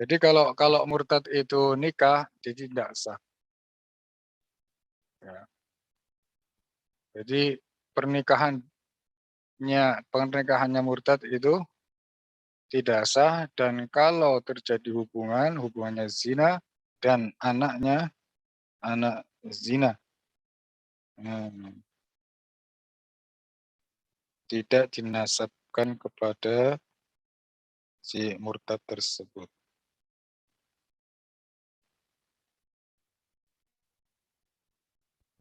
Jadi kalau murtad itu nikah, jadi tidak sah. Ya. Jadi pernikahannya murtad itu tidak sah, dan kalau terjadi hubungannya zina dan anaknya anak zina, tidak dinasabkan kepada si murtad tersebut.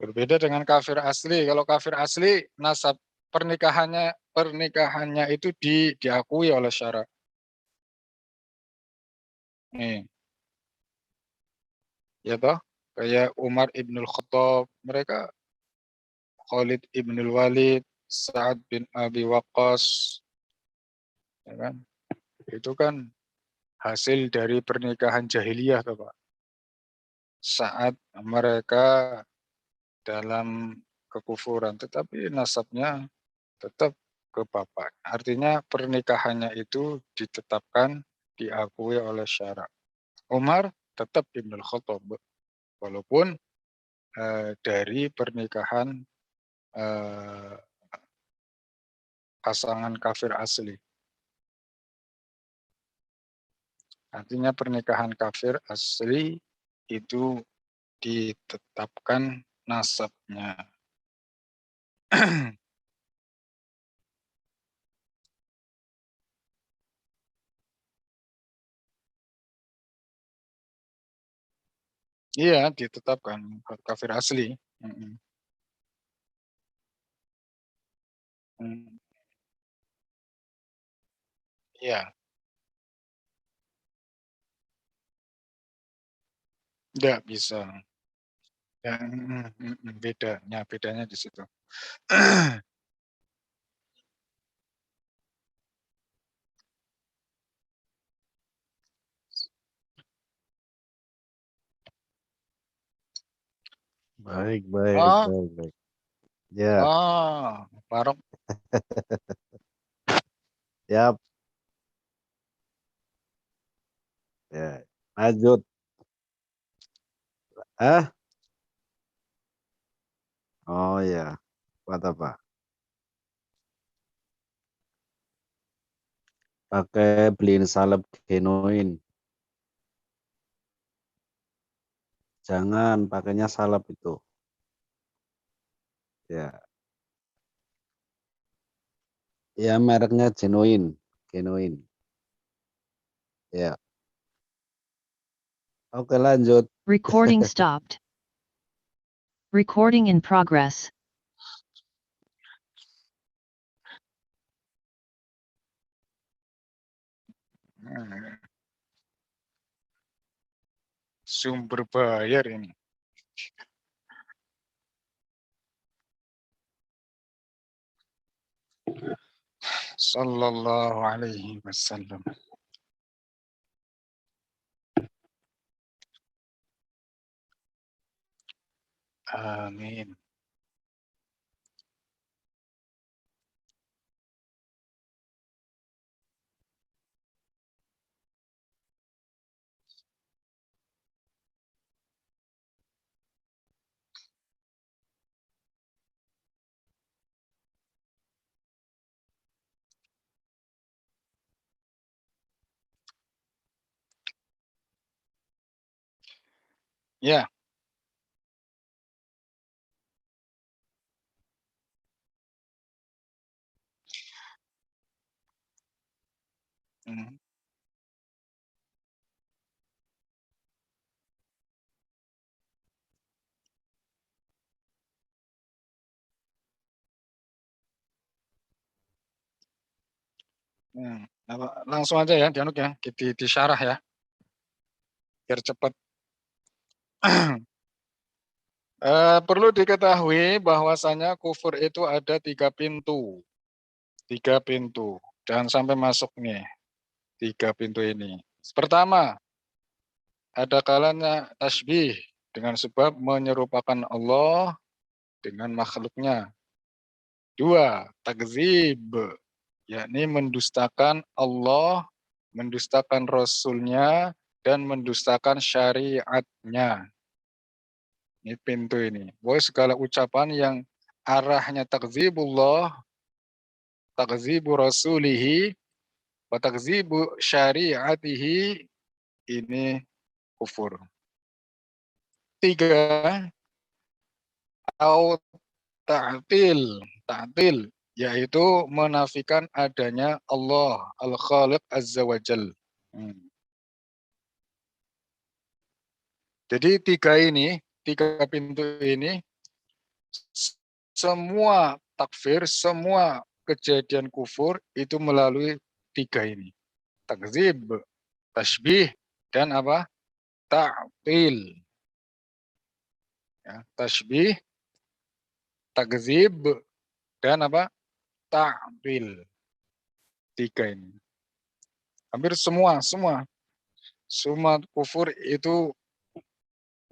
Berbeda dengan kafir asli. Kalau kafir asli, nasab pernikahannya itu diakui oleh syara. Nih, ya toh, kayak Umar ibnul Khattab, mereka Khalid ibnul Walid, Sa'ad bin Abi Waqqas, ya kan? Itu kan hasil dari pernikahan jahiliyah, toh, Pak. Saat mereka dalam kekufuran, tetapi nasabnya tetap ke bapak. Artinya pernikahannya itu ditetapkan, diakui oleh syara. Umar tetap Ibnul Khattab, walaupun dari pernikahan eh, pasangan kafir asli. Artinya pernikahan kafir asli itu ditetapkan nasabnya. Iya, ditetapkan kafir asli. Mm-mm. Mm. Iya, tidak bisa. Ya, bedanya di situ. Baik, baik, Oh, baik, baik. Ya, Barok. siap. Ya, lanjut. Ah, oh ya, buat apa? Pakai beliin salep genuine. Jangan pakainya salep itu. Ya, ya mereknya genuine, genuine. Ya, oke lanjut. Recording stopped. Recording in progress. Sumber bayar ini. Sallallahu alaihi wasallam. Amin. Ya. Hmm. Langsung aja ya, Dianuk ya, disyarah ya, biar cepat. Perlu diketahui bahwasanya kufur itu ada 3 pintu. 3 pintu. Jangan sampai masuk nih, 3 pintu ini. Pertama, ada kalanya tasbih dengan sebab menyerupakan Allah dengan makhluknya. 2, takzib, yakni mendustakan Allah, mendustakan Rasulnya dan mendustakan syariatnya. Ini pintu ini. Bahwa segala ucapan yang arahnya takzibullah, takzibu rasulihi, wa takzibu syariatihi, ini kufur. 3, au ta'til, yaitu menafikan adanya Allah Al-Khaliq Azza wa Jal. Jadi 3 pintu ini, semua takfir, semua kejadian kufur itu melalui 3 ini. Takzib, tasbih, dan apa? Ta'til. Ya, tasbih, takzib, dan apa? Ta'til. 3 ini. Hampir semua kufur itu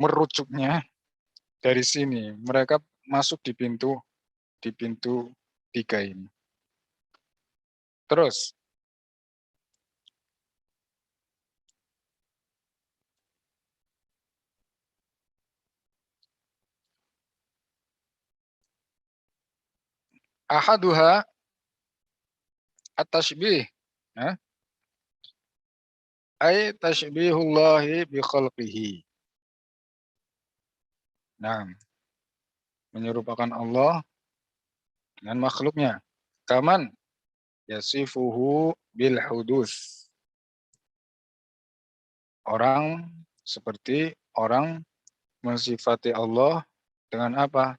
merujuknya dari sini. Mereka masuk di pintu 3 ini. Terus ahaduha at-tashbih, ya, ay tashbihullahi bi khalqihi. Nah, menyerupakan Allah dengan makhluknya. Kaman yasifuhu bil hudus. Orang seperti orang mensifati Allah dengan apa?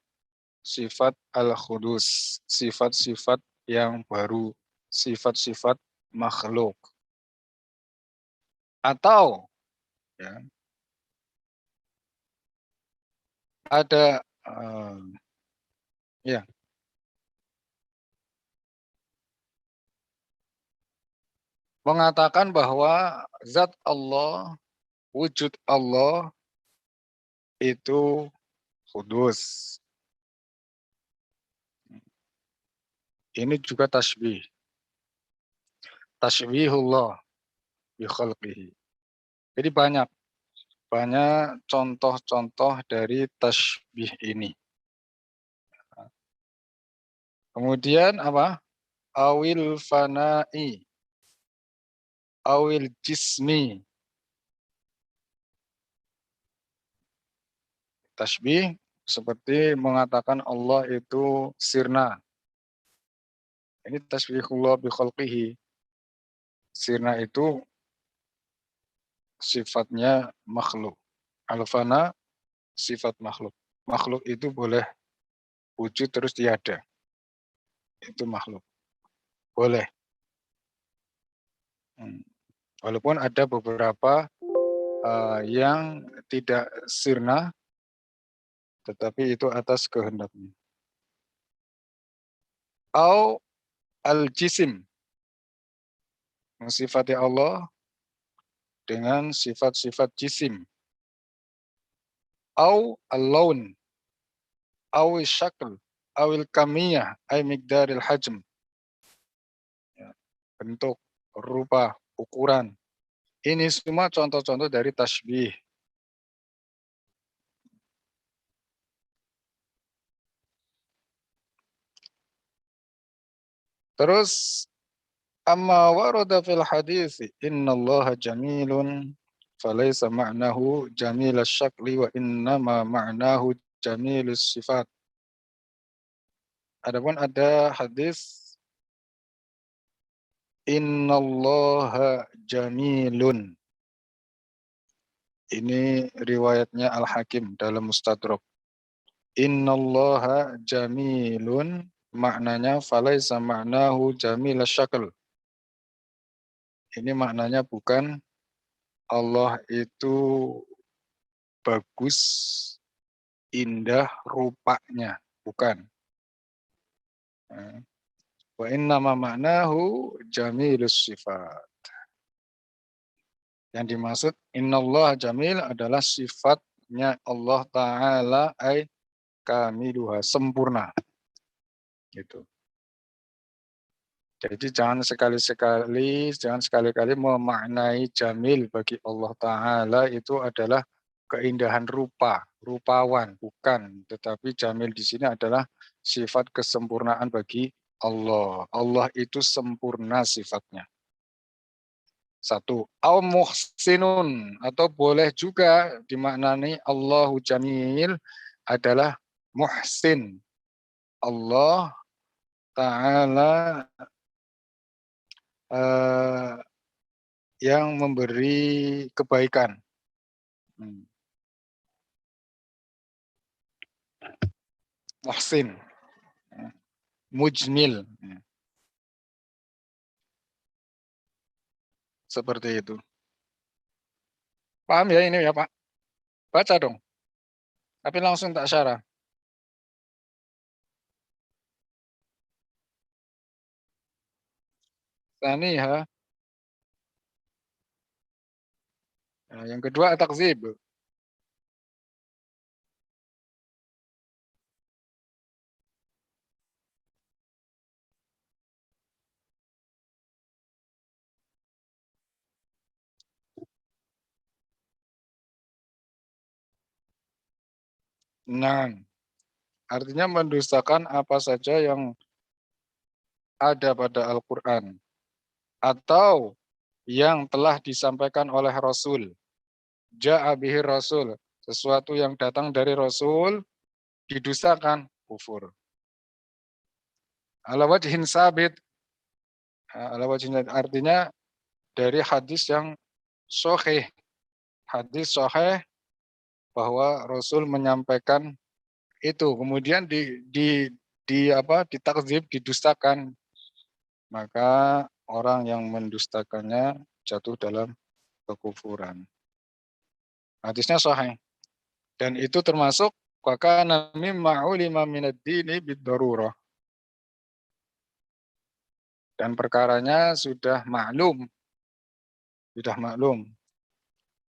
Sifat al-khudus, sifat-sifat yang baru, sifat-sifat makhluk. Atau ya, ada ya, mengatakan bahwa zat Allah, wujud Allah itu kudus. Ini juga tasbih. Tasbihullah bi khalqihi. Jadi banyak contoh-contoh dari tasbih ini. Kemudian apa? Awil fana'i, awil jismi. Tasbih seperti mengatakan Allah itu sirna. Ini tasbihullah bi khalqihi. Sirna itu sifatnya makhluk. Al-fana sifat makhluk. Makhluk itu boleh wujud terus tiada. Itu makhluk. Boleh. Walaupun ada beberapa yang tidak sirna, tetapi itu atas kehendaknya. Au al-jisim, mensifati Allah dengan sifat-sifat jisim. Au al-laun, au syakl, au al-kamiyah, ay miqdaril hajm. Ya, bentuk, rupa, ukuran. Ini semua contoh-contoh dari tasbih. Terus amma warada fil hadis innallaha jamilun falaysa ma'nahu jamilas syakli wa innama ma'nahu jamilus sifat. Adapun ada hadis innallaha jamilun. Ini riwayatnya Al-Hakim dalam Mustadrak. Innallaha jamilun, maknanya falaysa ma'nahu jamilas syakl. Ini maknanya bukan Allah itu bagus, indah rupanya, bukan. Wa innama ma'nahu jamilus sifat. Yang dimaksud innallaha jamil adalah sifatnya Allah Ta'ala ay kamiluha, sempurna. Gitu. Jadi jangan sekali-kali memaknai jamil bagi Allah Ta'ala itu adalah keindahan rupa, rupawan, bukan. Tetapi jamil di sini adalah sifat kesempurnaan bagi Allah. Allah itu sempurna sifatnya. Satu, au muhsinun, atau boleh juga dimaknani Allahu Jamil adalah muhsin. Allah Ta'ala yang memberi kebaikan. Muhsin, mujmil. Seperti itu. Paham ya ini ya Pak? Baca dong. Tapi langsung tak syarah. Tsaniha. Nah, yang kedua takzib. Nah, artinya mendustakan apa saja yang ada pada Al-Quran atau yang telah disampaikan oleh Rasul. Ja'a bihi Rasul, sesuatu yang datang dari Rasul didustakan, kufur. Ala wajhin sabit, ala wajhin artinya dari hadis yang sahih. Hadis sahih bahwa Rasul menyampaikan itu, kemudian ditakzib, didustakan, maka orang yang mendustakannya jatuh dalam kekufuran. Hadisnya sahih. Dan itu termasuk wakana mimma ulima minad dini bid-darurah. Dan perkaranya sudah maklum. Sudah maklum.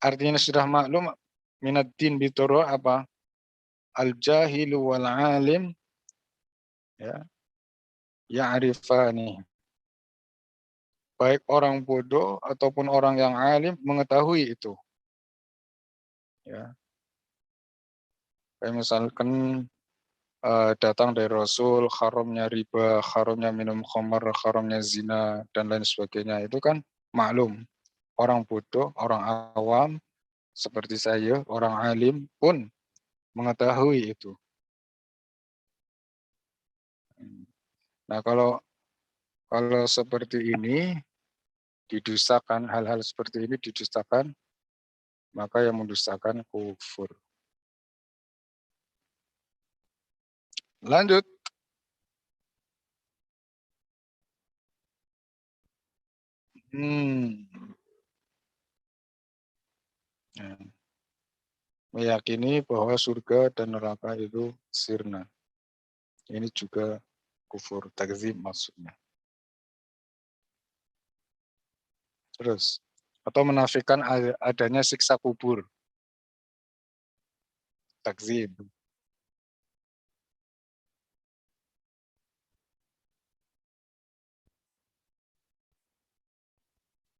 Artinya sudah maklum minad din bid-darurah apa? Al-jahilu wal alim ya ya'rifani. Baik orang bodoh ataupun orang yang alim mengetahui itu. Ya. Kayak misalkan datang dari Rasul, haramnya riba, haramnya minum khamar, haramnya zina, dan lain sebagainya. Itu kan maklum. Orang bodoh, orang awam, seperti saya, orang alim pun mengetahui itu. Nah, kalau seperti ini, didustakan, hal-hal seperti ini didustakan, maka yang mendustakan kufur. Lanjut. Ya. Meyakini bahwa surga dan neraka itu sirna. Ini juga kufur, takzib maksudnya. Terus, atau menafikan adanya siksa kubur. Takzib.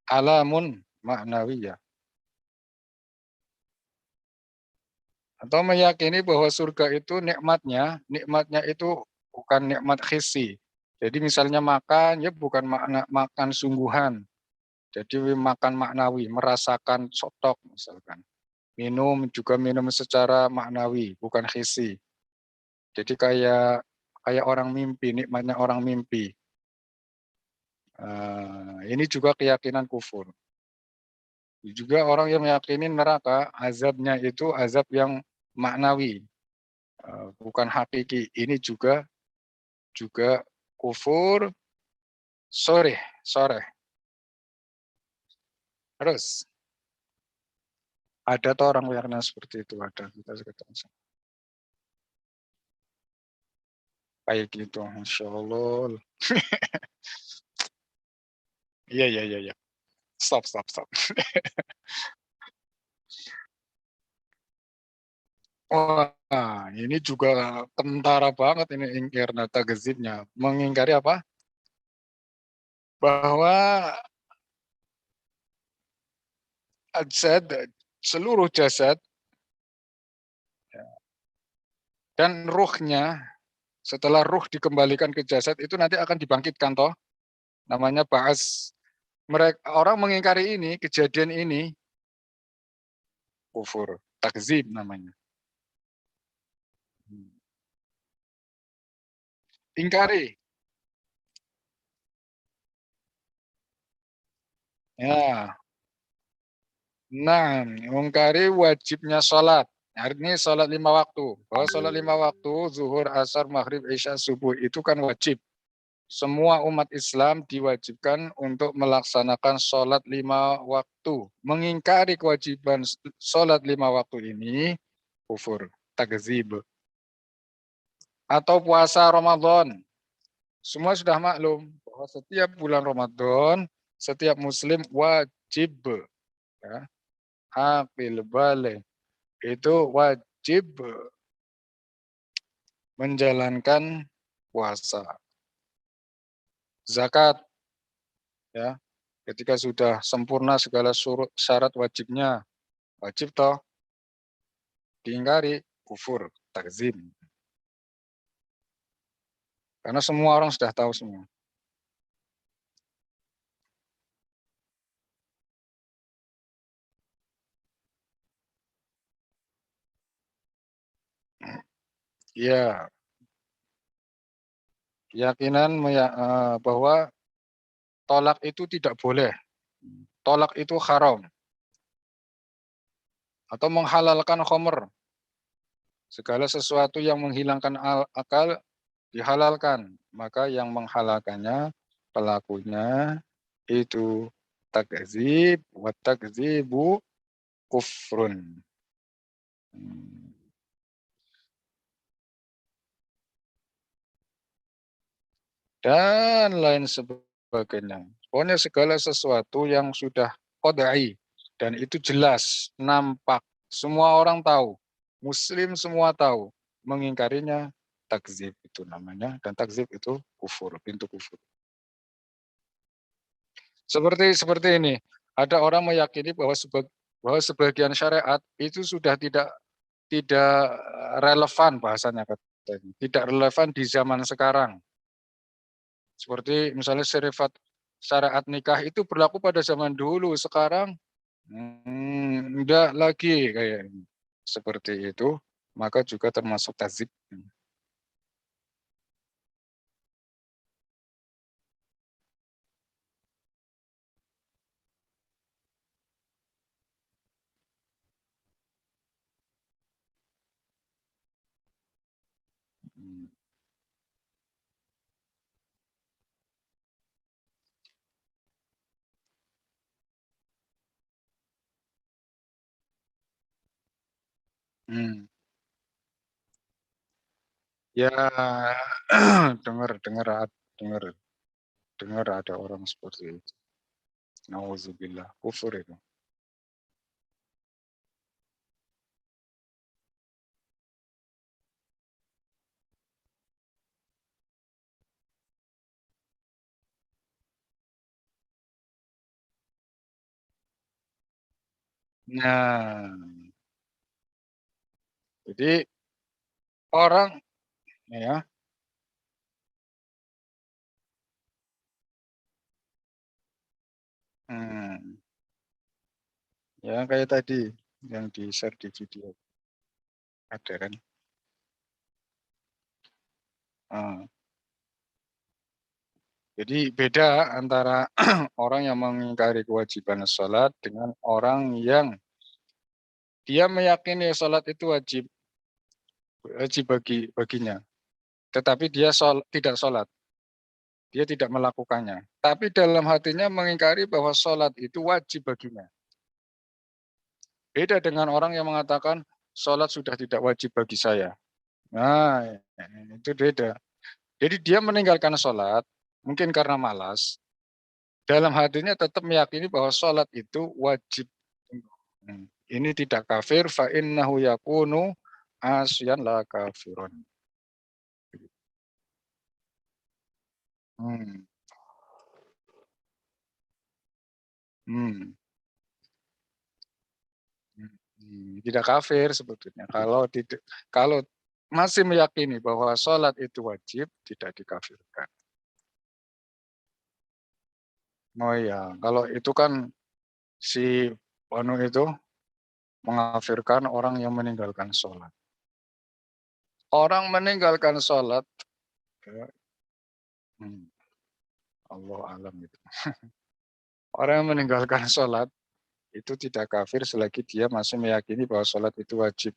Alamun maknawiyah. Atau meyakini bahwa surga itu nikmatnya itu bukan nikmat hissi. Jadi misalnya makan, ya bukan makan sungguhan. Jadi makan maknawi, merasakan sotok misalkan. Minum juga minum secara maknawi, bukan hissi. Jadi kayak orang mimpi, nikmatnya orang mimpi. Ini juga keyakinan kufur. Juga orang yang meyakini neraka, azabnya itu azab yang maknawi, bukan hakiki. Ini juga kufur soreh. Terus ada tuh orang yang seperti itu, ada kita ketemu. Kayak gitu, insya Allah. Iya. Stop. Wah, ini juga tentara banget ini ingkar nata gezibnya. Mengingkari apa? bahwa ajsad, seluruh jasad dan ruhnya, setelah ruh dikembalikan ke jasad itu nanti akan dibangkitkan toh, namanya ba'as. Mereka orang mengingkari ini, kejadian ini kufur, takzib namanya. Ingkari. Ya. Nah, mengingkari wajibnya sholat. Hari ini sholat 5 waktu. Bahwa sholat 5 waktu, zuhur, asar, maghrib, isya, subuh itu kan wajib. Semua umat Islam diwajibkan untuk melaksanakan sholat 5 waktu. Mengingkari kewajiban sholat 5 waktu ini, kufur, takzib. Atau puasa Ramadan. Semua sudah maklum bahwa setiap bulan Ramadan, setiap muslim wajib, ya, aqil balik, itu wajib menjalankan puasa. Zakat, ya, ketika sudah sempurna segala syarat wajibnya, wajib toh, diingkari, kufur, takzim. Karena semua orang sudah tahu semua. Ya, keyakinan bahwa tolak itu tidak boleh. Tolak itu haram. Atau menghalalkan khomer. Segala sesuatu yang menghilangkan akal dihalalkan. Maka yang menghalalkannya, pelakunya itu takzib, wa takzibu kufrun. Dan lain sebagainya. Pokoknya segala sesuatu yang sudah qad'i dan itu jelas, nampak, semua orang tahu, muslim semua tahu, mengingkarinya takzib itu namanya, dan takzib itu kufur, pintu kufur. Seperti ini, ada orang meyakini bahwa sebagian syariat itu sudah tidak relevan bahasanya katanya, tidak relevan di zaman sekarang. Seperti misalnya syariat nikah itu berlaku pada zaman dulu, sekarang enggak lagi kayak seperti itu, maka juga termasuk takzib. Hmm. Ya, dengar dengar ada orang seperti itu. Nauzubillah, kufur itu. Nah, jadi orang ya, hmm, ya kayak tadi yang di-share di video ada kan. Ah, jadi beda antara orang yang mengingkari kewajiban sholat dengan orang yang dia meyakini sholat itu wajib baginya, tetapi dia tidak sholat, dia tidak melakukannya. Tapi dalam hatinya mengingkari bahwa sholat itu wajib baginya. Beda dengan orang yang mengatakan sholat sudah tidak wajib bagi saya. Nah, itu beda. Jadi dia meninggalkan sholat, mungkin karena malas, dalam hatinya tetap meyakini bahwa sholat itu wajib. Ini tidak kafir, fa innahu yakunu asyan la kafirun. Hmm. Hmm. Tidak kafir sebetulnya. Kalau masih meyakini bahwa sholat itu wajib, tidak dikafirkan. Oh iya, kalau itu kan si Banu itu mengafirkan orang yang meninggalkan sholat. Orang meninggalkan sholat, ya, Allah alam itu. Orang yang meninggalkan sholat itu tidak kafir selagi dia masih meyakini bahwa sholat itu wajib.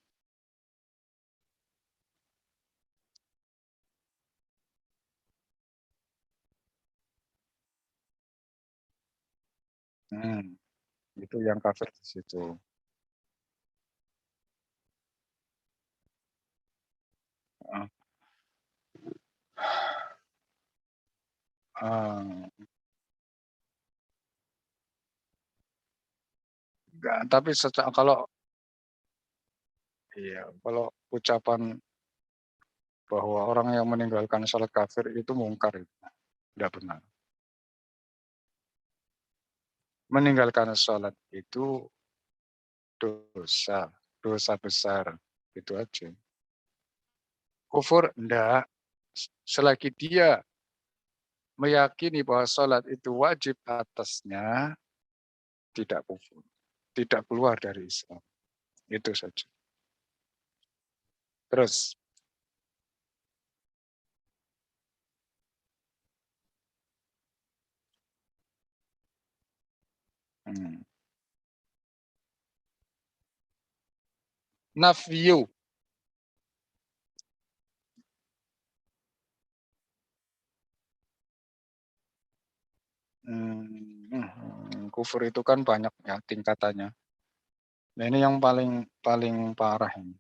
Hmm, itu yang kafir di situ. Ah, ah, enggak, tapi kalau ucapan bahwa orang yang meninggalkan sholat kafir itu mungkar, itu tidak benar. Meninggalkan sholat itu dosa, dosa besar, itu aja. Kufur enggak, selagi dia meyakini bahwa sholat itu wajib atasnya, tidak kufur, tidak keluar dari Islam, itu saja. Terus, hmm, nafyu, kufur itu kan banyak ya tingkatannya. Nah, ini yang paling paling parah ini.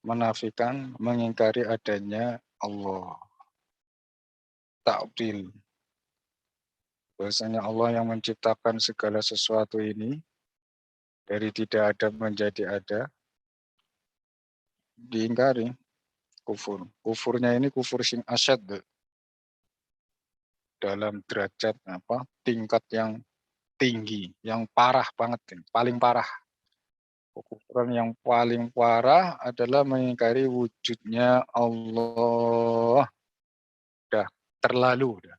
Menafikan, mengingkari adanya Allah. Ta'til. Bahwasanya Allah yang menciptakan segala sesuatu ini dari tidak ada menjadi ada, diingkari, kufur. Kufurnya ini kufur sing asyad, dalam derajat tingkat yang tinggi, yang parah banget, paling parah. Kekufuran yang paling parah adalah mengingkari wujudnya Allah. Dah terlalu dah.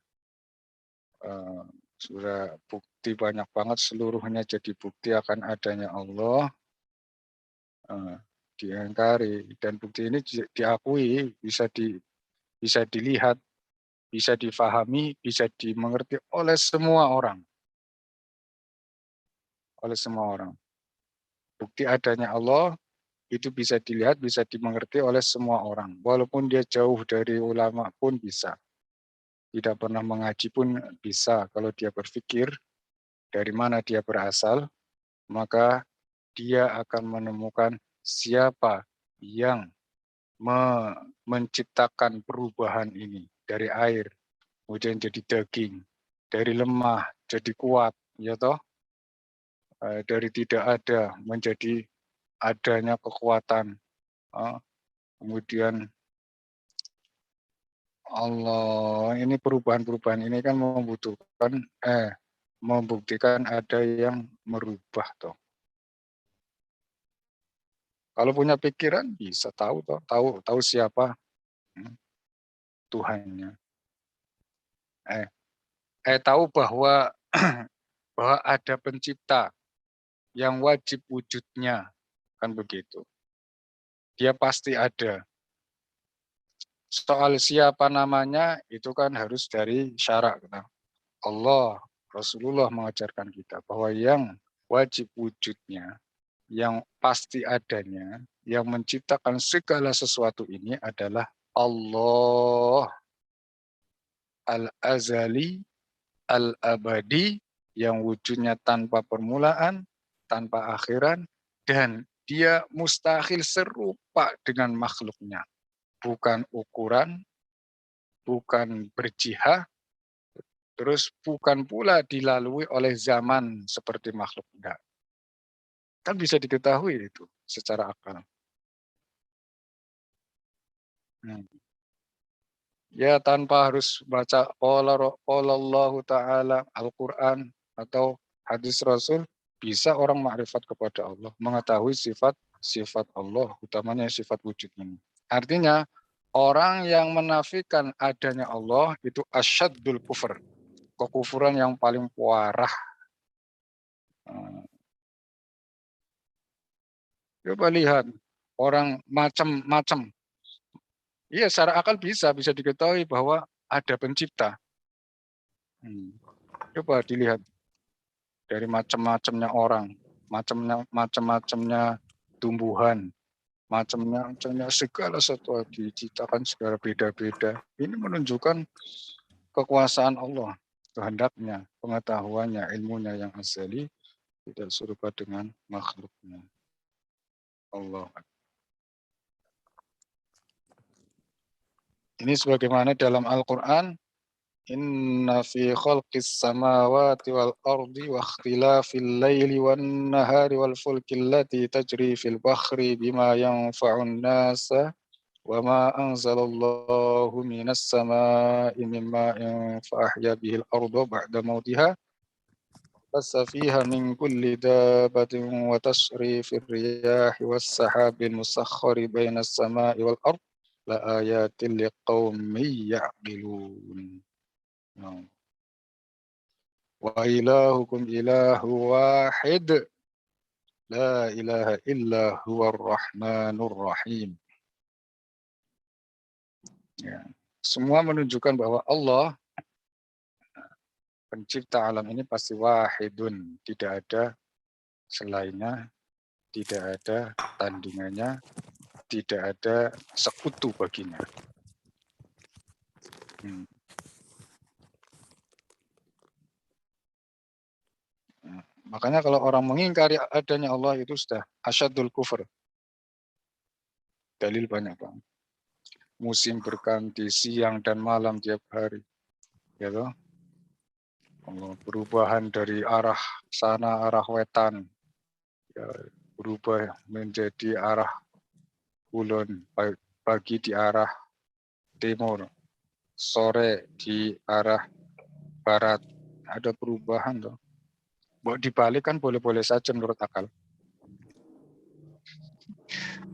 Sudah bukti banyak banget, seluruhnya jadi bukti akan adanya Allah, diingkari, dan bukti ini diakui, bisa dilihat, bisa difahami, bisa dimengerti oleh semua orang, oleh semua orang. Bukti adanya Allah itu bisa dilihat, bisa dimengerti oleh semua orang, walaupun dia jauh dari ulama pun bisa, tidak pernah mengaji pun bisa. Kalau dia berpikir dari mana dia berasal, maka dia akan menemukan siapa yang menciptakan perubahan ini dari air, kemudian jadi daging, dari lemah jadi kuat, ya toh, dari tidak ada menjadi adanya kekuatan. Kemudian Allah, ini perubahan-perubahan ini kan membuktikan ada yang merubah toh. Kalau punya pikiran bisa tahu toh, tahu siapa Tuhannya. Tahu bahwa bahwa ada pencipta yang wajib wujudnya, kan begitu. Dia pasti ada. Soal siapa namanya itu kan harus dari syarak. Allah, Rasulullah mengajarkan kita bahwa yang wajib wujudnya, yang pasti adanya, yang menciptakan segala sesuatu ini adalah Allah Al-Azali, Al-Abadi, yang wujudnya tanpa permulaan, tanpa akhiran, dan dia mustahil serupa dengan makhluknya. Bukan ukuran, bukan berjihad, terus bukan pula dilalui oleh zaman seperti makhluk. Enggak. Kan bisa diketahui itu secara akal. Ya tanpa harus baca qala Allah Ta'ala Al-Quran atau hadis Rasul, bisa orang makrifat kepada Allah, mengetahui sifat Allah, utamanya sifat wujud ini. Artinya, orang yang menafikan adanya Allah itu asyaddul kufur, kekufuran yang paling parah. Coba lihat, orang macam-macam. Iya, secara akal bisa diketahui bahwa ada pencipta. Coba dilihat dari macam-macamnya orang, macam-macamnya tumbuhan, macam-macamnya segala sesuatu diciptakan segala beda-beda. Ini menunjukkan kekuasaan Allah, kehendaknya, pengetahuannya, ilmunya yang azali tidak serupa dengan makhluknya. Allah. Ini sebagaimana dalam Al-Quran, inna fi khalqis samawati wal ardi wa ikhtilafil laili wan nahari wal fulki allati tajri fil bahri bima yanfa'un nasa wa ma anzalallahu minas samai min ma'in fa ahya bihil arda ba'da mautiha fasafiha min kulli dabatin wa tasrifir riyahi was sahabil musakhkhari bainas samai wal ard la ayatin liqaumin ya'qilun. Wa ilahukum ilahu wahid la ilaha illa huwar rahmanur rahim. Ya. Semua menunjukkan bahwa Allah pencipta alam ini pasti wahidun, tidak ada selainnya, tidak ada tandingannya, tidak ada sekutu baginya. Makanya kalau orang mengingkari adanya Allah itu sudah asyadul kufur. Dalil banyak banget. Musim berganti siang dan malam tiap hari. Ya toh? Perubahan dari arah sana, arah wetan. Ya, berubah menjadi arah kulon, pagi di arah timur, sore di arah barat. Ada perubahan loh. Buat dibalik kan boleh-boleh saja menurut akal.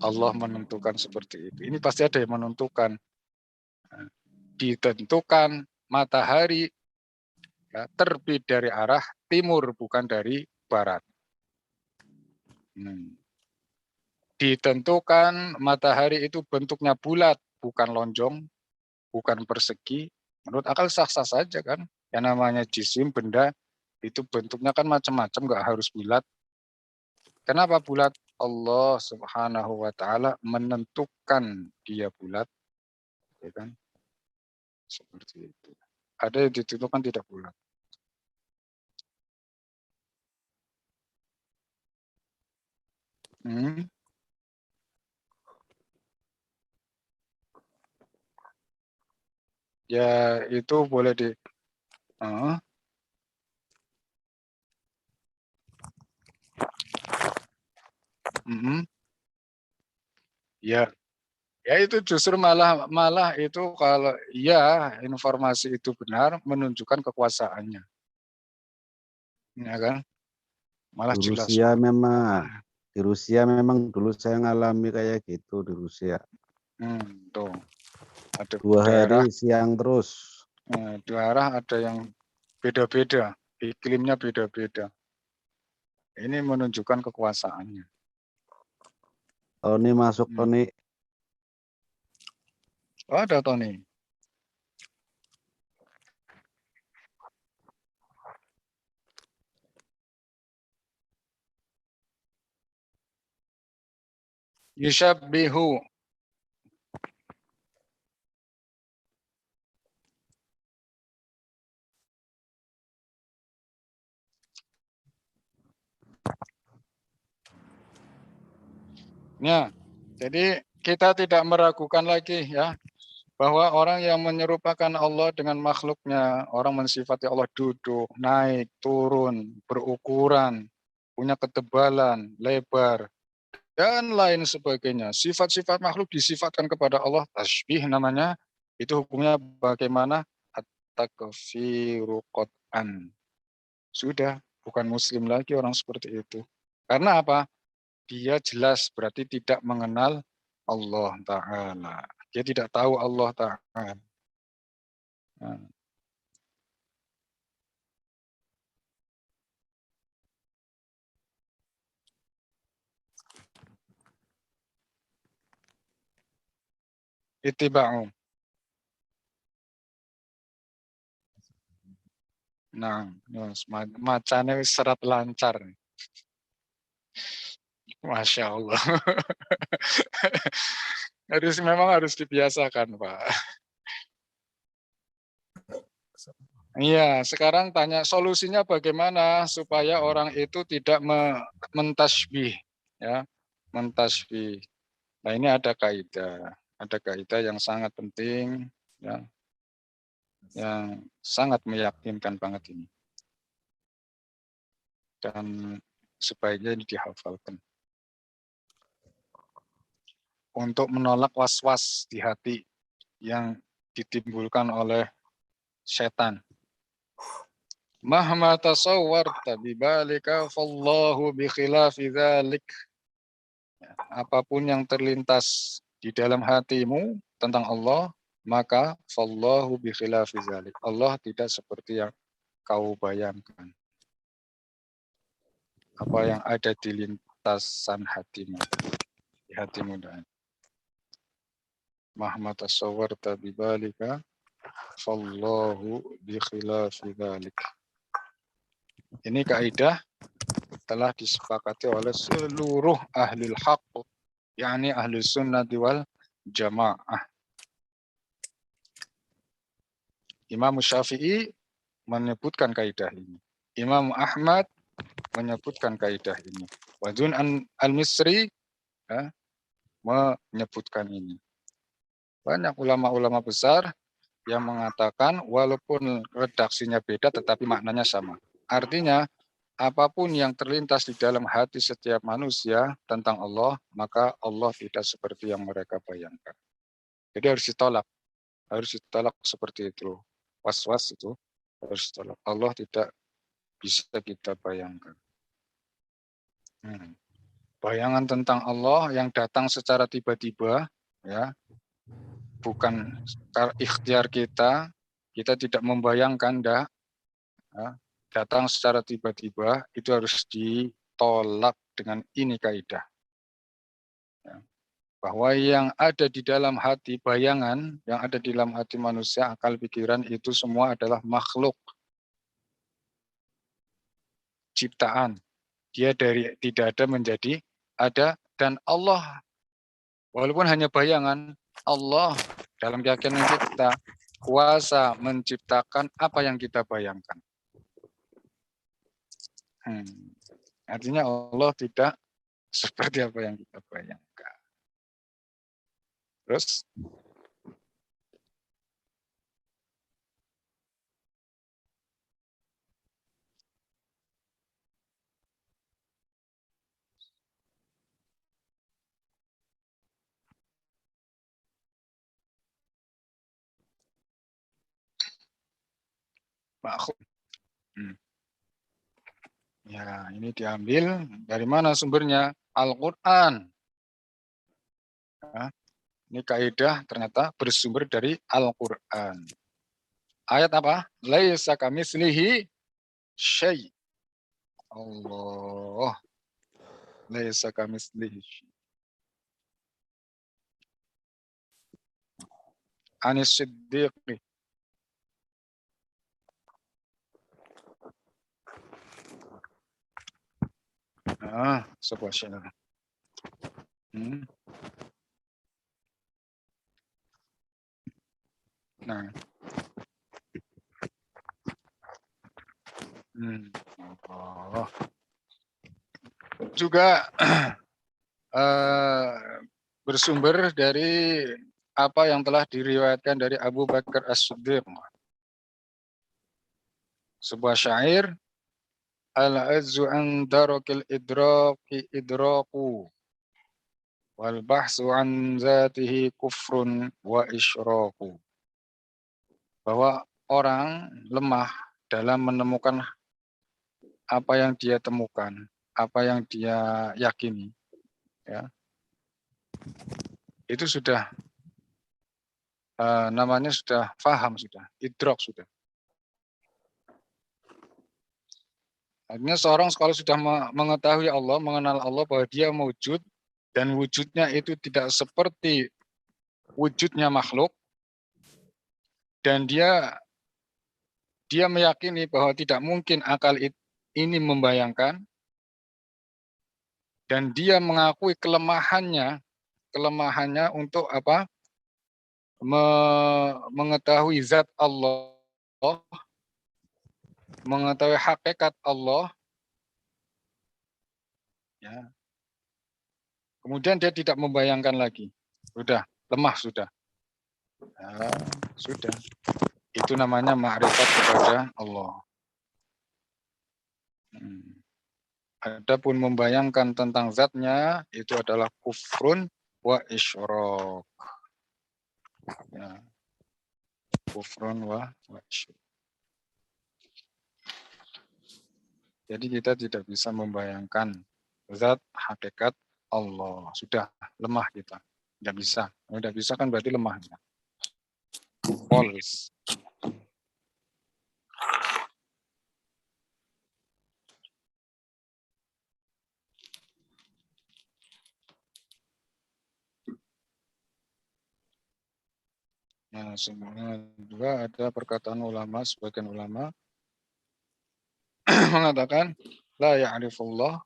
Allah menentukan seperti itu. Ini pasti ada yang menentukan. Ditentukan matahari ya, terbit dari arah timur bukan dari barat. Ditentukan matahari itu bentuknya bulat bukan lonjong, bukan persegi. Menurut akal sah-sah saja kan. Yang namanya jisim benda itu bentuknya kan macam-macam, nggak harus bulat. Kenapa bulat? Allah Subhanahu wa taala menentukan dia bulat, ya kan? Seperti itu. Ada yang ditentukan tidak bulat. Ya itu boleh di ya ya itu justru malah itu kalau ya informasi itu benar menunjukkan kekuasaannya, ya kan? Malah Di jelas. Rusia memang dulu saya ngalami kayak gitu di Rusia. Tuh ada 2 daerah, hari siang terus. daerah ada yang beda-beda, iklimnya beda-beda. Ini menunjukkan kekuasaannya. Tony masuk Tony. Oh, ada Tony. Yushabbihu. Ya, jadi kita tidak meragukan lagi ya bahwa orang yang menyerupakan Allah dengan makhluknya, orang mensifati Allah duduk, naik, turun, berukuran, punya ketebalan, lebar, dan lain sebagainya. Sifat-sifat makhluk disifatkan kepada Allah, tasbih namanya, itu hukumnya bagaimana? At-takfiru qat'an. Sudah, bukan muslim lagi orang seperti itu. Karena apa? Dia jelas berarti tidak mengenal Allah Ta'ala. Dia tidak tahu Allah Ta'ala. Nah, itiba'u. Nah, macanya serat lancar. Masya Allah. Memang harus dibiasakan, Pak. Iya, sekarang tanya solusinya bagaimana supaya orang itu tidak mentasbih, ya, mentasbih. Nah, ini ada kaidah yang sangat penting, ya, yang sangat meyakinkan banget ini, dan sebaiknya ini dihafalkan untuk menolak was-was di hati yang ditimbulkan oleh setan. Mahma tasawwarta bibalika fallahu bi khilafi dzalik. Apapun yang terlintas di dalam hatimu tentang Allah, maka fallahu bi khilafi dzalik. Allah tidak seperti yang kau bayangkan. Apa yang ada di lintasan hatimu, di hatimu dan mahma tasawwarta bibalika fallahu bi khilafi dzalik. Ini kaidah telah disepakati oleh seluruh ahlul haq, yakni ahlus sunnah wal jamaah. Imam Syafi'i menyebutkan kaidah ini. Imam Ahmad menyebutkan kaidah ini. Wajun al-Misri ya, menyebutkan ini. Banyak ulama-ulama besar yang mengatakan walaupun redaksinya beda tetapi maknanya sama. Artinya apapun yang terlintas di dalam hati setiap manusia tentang Allah, maka Allah tidak seperti yang mereka bayangkan. Jadi harus ditolak seperti itu. Was-was itu harus ditolak. Allah tidak bisa kita bayangkan. Bayangan tentang Allah yang datang secara tiba-tiba, ya, bukan ikhtiar kita tidak membayangkan, ya, datang secara tiba-tiba, itu harus ditolak dengan ini kaidah. Ya. Bahwa yang ada di dalam hati, bayangan yang ada di dalam hati manusia, akal pikiran itu semua adalah makhluk ciptaan. Dia dari tidak ada menjadi ada, dan Allah walaupun hanya bayangan, Allah dalam keyakinan kita kuasa menciptakan apa yang kita bayangkan. Artinya Allah tidak seperti apa yang kita bayangkan. Terus ya, ini diambil dari mana sumbernya? Al-Quran. Ya, ini kaidah ternyata bersumber dari Al-Quran. Ayat apa? Laisa kamitslihi syai'. Allah. Laisa kamitslihi syai'. Anis Siddiq. Sebuah syair. Nah. Oh. Juga bersumber dari apa yang telah diriwayatkan dari Abu Bakar As-Siddiq. Sebuah syair, al-azzu an darakil idraki idraku wal bahsu an zatihi kufrun wa isyraku. Bahwa orang lemah dalam menemukan apa yang dia temukan, apa yang dia yakini, ya, itu sudah namanya sudah faham, sudah idrok, sudah. Artinya seorang kalau sudah mengetahui Allah, mengenal Allah bahwa dia wujud dan wujudnya itu tidak seperti wujudnya makhluk, dan dia meyakini bahwa tidak mungkin akal ini membayangkan, dan dia mengakui kelemahannya untuk apa? Mengetahui zat Allah, mengetahui hakikat Allah, ya. Kemudian dia tidak membayangkan lagi, sudah lemah sudah, ya, sudah. Itu namanya ma'rifat kepada Allah. Adapun membayangkan tentang zatnya itu adalah kufrun wa isyrok. Ya. Kufrun wa isyrok. Jadi kita tidak bisa membayangkan zat hakikat Allah. Sudah lemah kita. Tidak bisa. Kalau tidak bisa kan berarti lemah. False. Nah, semuanya juga ada perkataan ulama, sebagian ulama mengatakan la ya'rifullah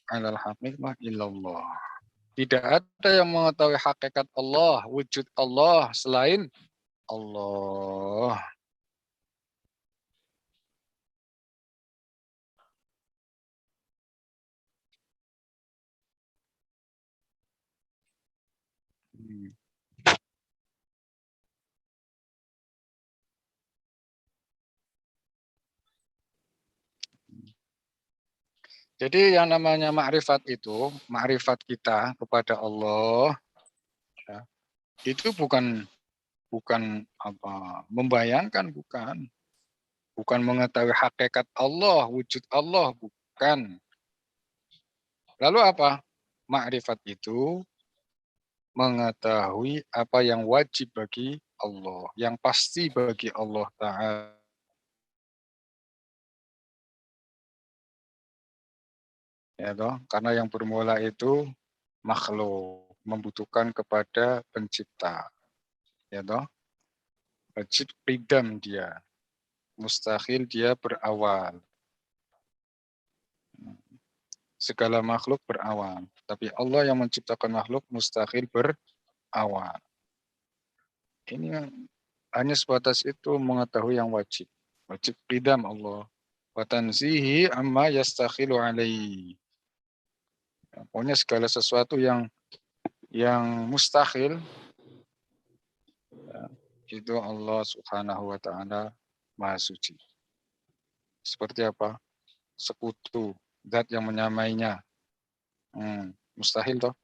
'alal haqiqah illallah. Tidak ada yang mengetahui hakikat Allah, wujud Allah selain Allah. Jadi yang namanya ma'rifat itu, ma'rifat kita kepada Allah, ya, itu bukan apa membayangkan, bukan mengetahui hakikat Allah, wujud Allah, bukan. Lalu apa? Ma'rifat itu mengetahui apa yang wajib bagi Allah, yang pasti bagi Allah Ta'ala. Ya toh? Karena yang bermula itu makhluk, membutuhkan kepada pencipta. Ya toh? Wajib qidam dia. Mustahil dia berawal. Segala makhluk berawal. Tapi Allah yang menciptakan makhluk mustahil berawal. Ini hanya sebatas itu mengetahui yang wajib. Wajib qidam Allah. Wa tanzihi amma yastakhilu alaihi. Ya, pokoknya segala sesuatu yang mustahil, ya, itu Allah Subhanahu wa taala Maha Suci. Seperti apa? Sekutu, zat yang menyamainya. Mustahil toh.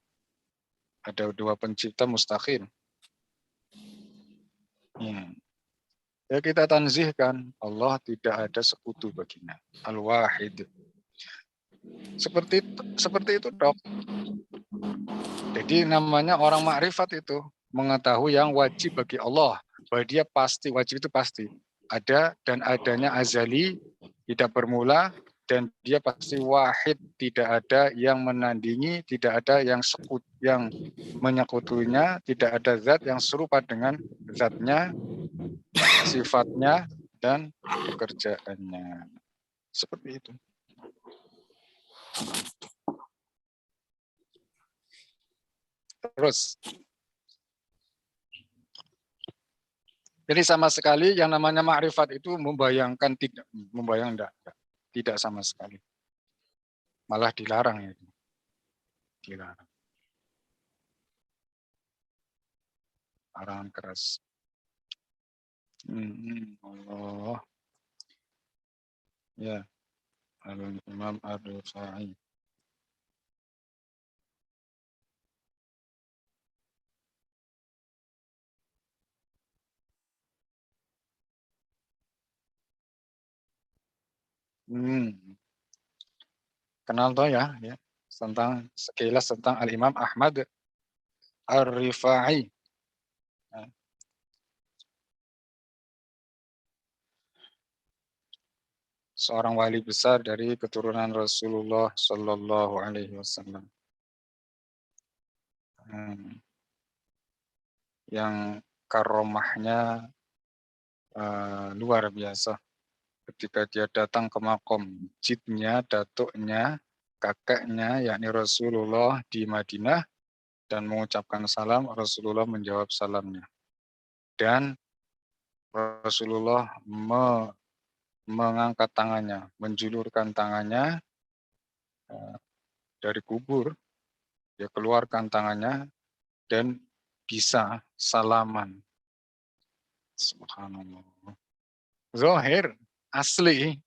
Ada dua pencipta mustahil. Ya kita tanzihkan Allah tidak ada sekutu baginya. Al-Wahid. Seperti itu, Dok. Jadi namanya orang makrifat itu mengetahui yang wajib bagi Allah. Bahwa dia pasti, wajib itu pasti. Ada dan adanya azali, tidak bermula, dan dia pasti wahid, tidak ada yang menandingi, tidak ada yang menyekutunya, tidak ada zat yang serupa dengan zatnya, sifatnya, dan pekerjaannya. Seperti itu. Terus, jadi sama sekali yang namanya ma'rifat itu membayangkan, tidak sama sekali. Malah dilarang itu. Dilarang. Larangan keras. Allah. Ya. Al-Imam Ar-Rufai. Kenal toh ya, tentang sekilas tentang Al-Imam Ahmad Ar-Rifai. Nah, seorang wali besar dari keturunan Rasulullah Shallallahu Alaihi Wasallam. Yang karomahnya luar biasa. Ketika dia datang ke makom jidnya, datuknya, kakeknya, yakni Rasulullah di Madinah, dan mengucapkan salam, Rasulullah menjawab salamnya. Dan Rasulullah mengangkat tangannya, menjulurkan tangannya dari kubur, dia keluarkan tangannya, dan bisa salaman. Subhanallah. Zahir, asli,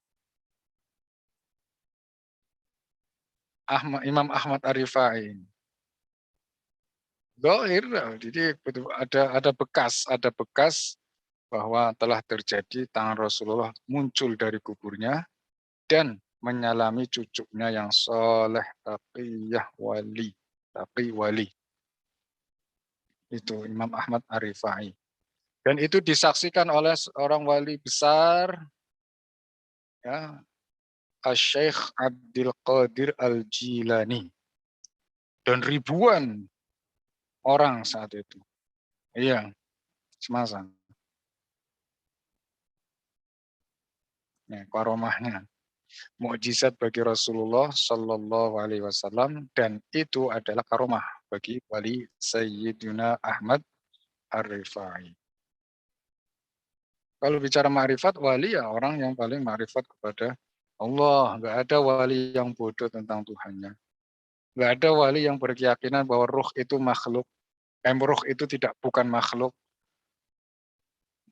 Imam Ahmad Ar-Rifai. Zahir, jadi ada bekas bahwa telah terjadi tangan Rasulullah muncul dari kuburnya dan menyalami cucunya yang soleh, taqiyah, wali. Itu Imam Ahmad Ar-Rifai. Dan itu disaksikan oleh seorang wali besar, ya, Syekh Abdul Qadir Al-Jilani. Dan ribuan orang saat itu. Iya, semasa. Karomahnya. Mukjizat bagi Rasulullah Shallallahu Alaihi Wasallam, dan itu adalah karomah bagi wali Sayyidina Ahmad Ar-Rifai. Kalau bicara ma'rifat, wali ya orang yang paling ma'rifat kepada Allah. Nggak ada wali yang bodoh tentang Tuhannya. Nggak ada wali yang berkeyakinan bahwa ruh itu makhluk. Ruh itu bukan makhluk.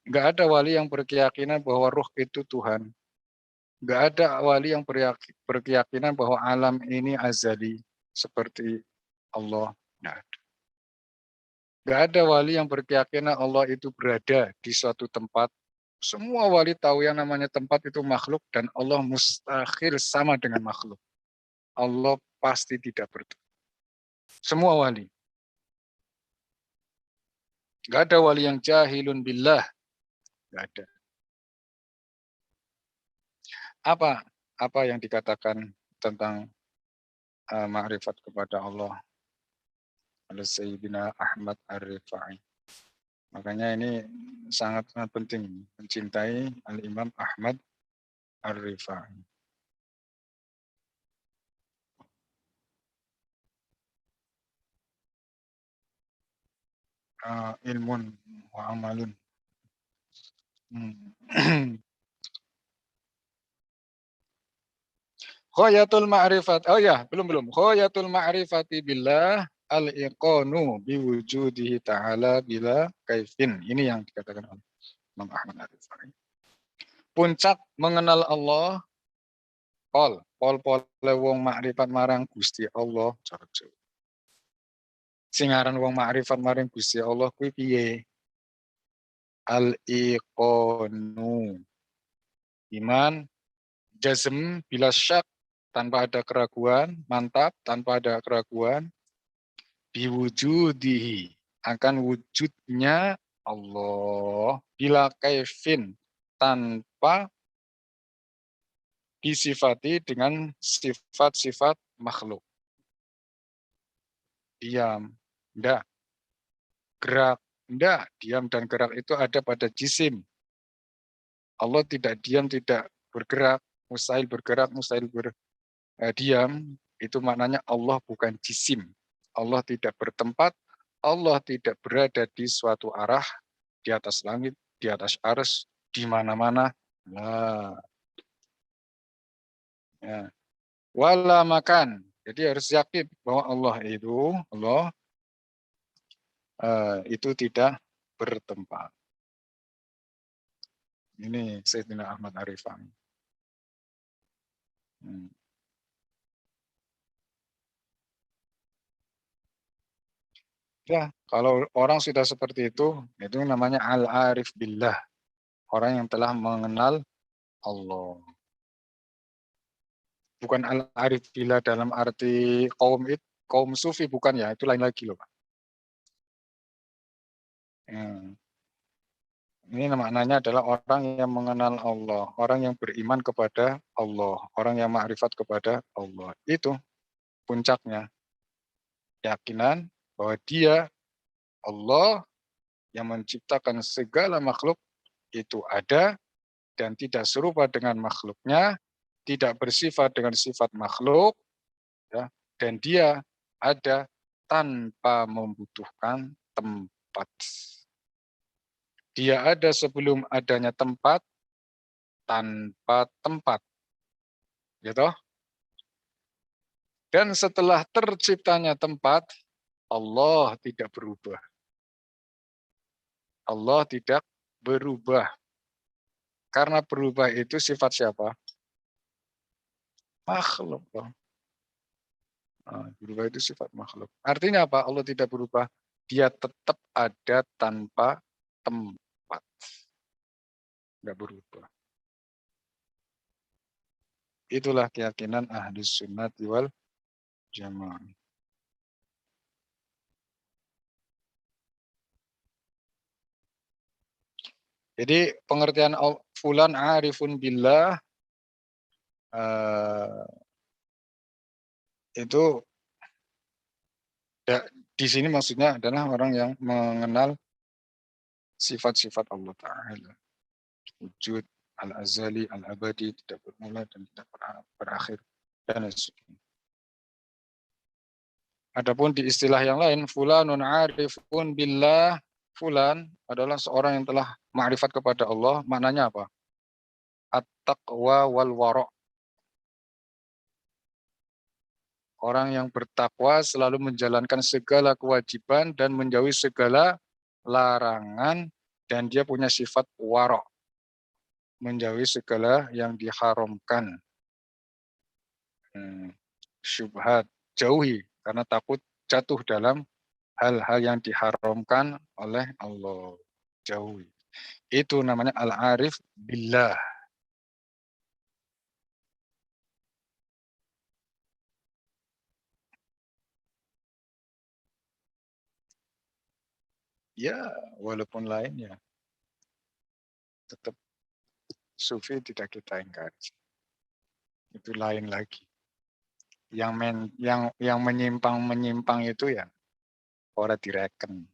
Nggak ada wali yang berkeyakinan bahwa ruh itu Tuhan. Nggak ada wali yang berkeyakinan bahwa alam ini azali seperti Allah. Nggak ada wali yang berkeyakinan Allah itu berada di suatu tempat. Semua wali tahu yang namanya tempat itu makhluk, dan Allah mustahil sama dengan makhluk. Allah pasti tidak bertemu. Semua wali. Nggak ada wali yang jahilun billah. Nggak ada. Apa yang dikatakan tentang ma'rifat kepada Allah oleh Sayyidina Ahmad Ar-Rifai. Makanya ini sangat penting, mencintai Al-Imam Ahmad Ar-Rifai. Ilmun wa amalun. Ghayatul ma'rifat. Oh ya, belum. Ghayatul ma'rifati billah al-iqanu biwujudihi ta'ala bila kaifin. Ini yang dikatakan oleh Imam Ahmad Ar-Rifai. Puncak mengenal Allah, pol wong ma'rifat marang Gusti Allah. Sing aran wong ma'rifat marang Gusti Allah kuwi piye? Al-iqanu. Iman, jazm bila syak, tanpa ada keraguan, mantap tanpa ada keraguan, biwujudihi, akan wujudnya Allah, bila kaifin, tanpa disifati dengan sifat-sifat makhluk. Diam, enggak. Gerak, enggak. Diam dan gerak itu ada pada jisim. Allah tidak diam, tidak bergerak, mustahil bergerak, mustahil diam. Itu maknanya Allah bukan jisim. Allah tidak bertempat, Allah tidak berada di suatu arah, di atas langit, di atas arsy, di mana-mana. Nah, ya. Wala makan. Jadi harus yakin bahwa Allah itu tidak bertempat. Ini Sayyidina Ahmad Ar-Rifai. Ya, kalau orang sudah seperti itu namanya al-arif billah. Orang yang telah mengenal Allah. Bukan al-arif billah dalam arti kaum sufi, bukan ya, itu lain lagi loh Pak. Ini maknanya adalah orang yang mengenal Allah, orang yang beriman kepada Allah, orang yang ma'rifat kepada Allah. Itu puncaknya, keyakinan bahwa dia Allah yang menciptakan segala makhluk itu ada dan tidak serupa dengan makhluknya, tidak bersifat dengan sifat makhluk, ya, dan dia ada tanpa membutuhkan tempat. Dia ada sebelum adanya tempat, tanpa tempat. Gitu. Dan setelah terciptanya tempat, Allah tidak berubah. Allah tidak berubah. Karena berubah itu sifat siapa? Makhluk. Berubah itu sifat makhluk. Artinya apa? Allah tidak berubah. Dia tetap ada tanpa tempat. Tidak berubah. Itulah keyakinan Ahlus Sunnah wal Jamaah. Jadi pengertian fulan arifun billah itu ya, di sini maksudnya adalah orang yang mengenal sifat-sifat Allah Ta'ala. Wujud, al-azali, al-abadi, tidak bermula dan tidak berakhir, dan sebagainya. Adapun di istilah yang lain, fulanun arifun billah, fulan adalah seorang yang telah ma'rifat kepada Allah. Maknanya apa? At-taqwa wal wara'. Orang yang bertakwa selalu menjalankan segala kewajiban dan menjauhi segala larangan, dan dia punya sifat wara', menjauhi segala yang diharamkan. Syubhat, jauhi karena takut jatuh dalam hal-hal yang diharamkan oleh Allah. Jauhi. Itu namanya al-arif billah. Ya, walaupun lain ya, tetap sufi tidak kita ingkari. Itu lain lagi. Yang menyimpang itu ya ora direken.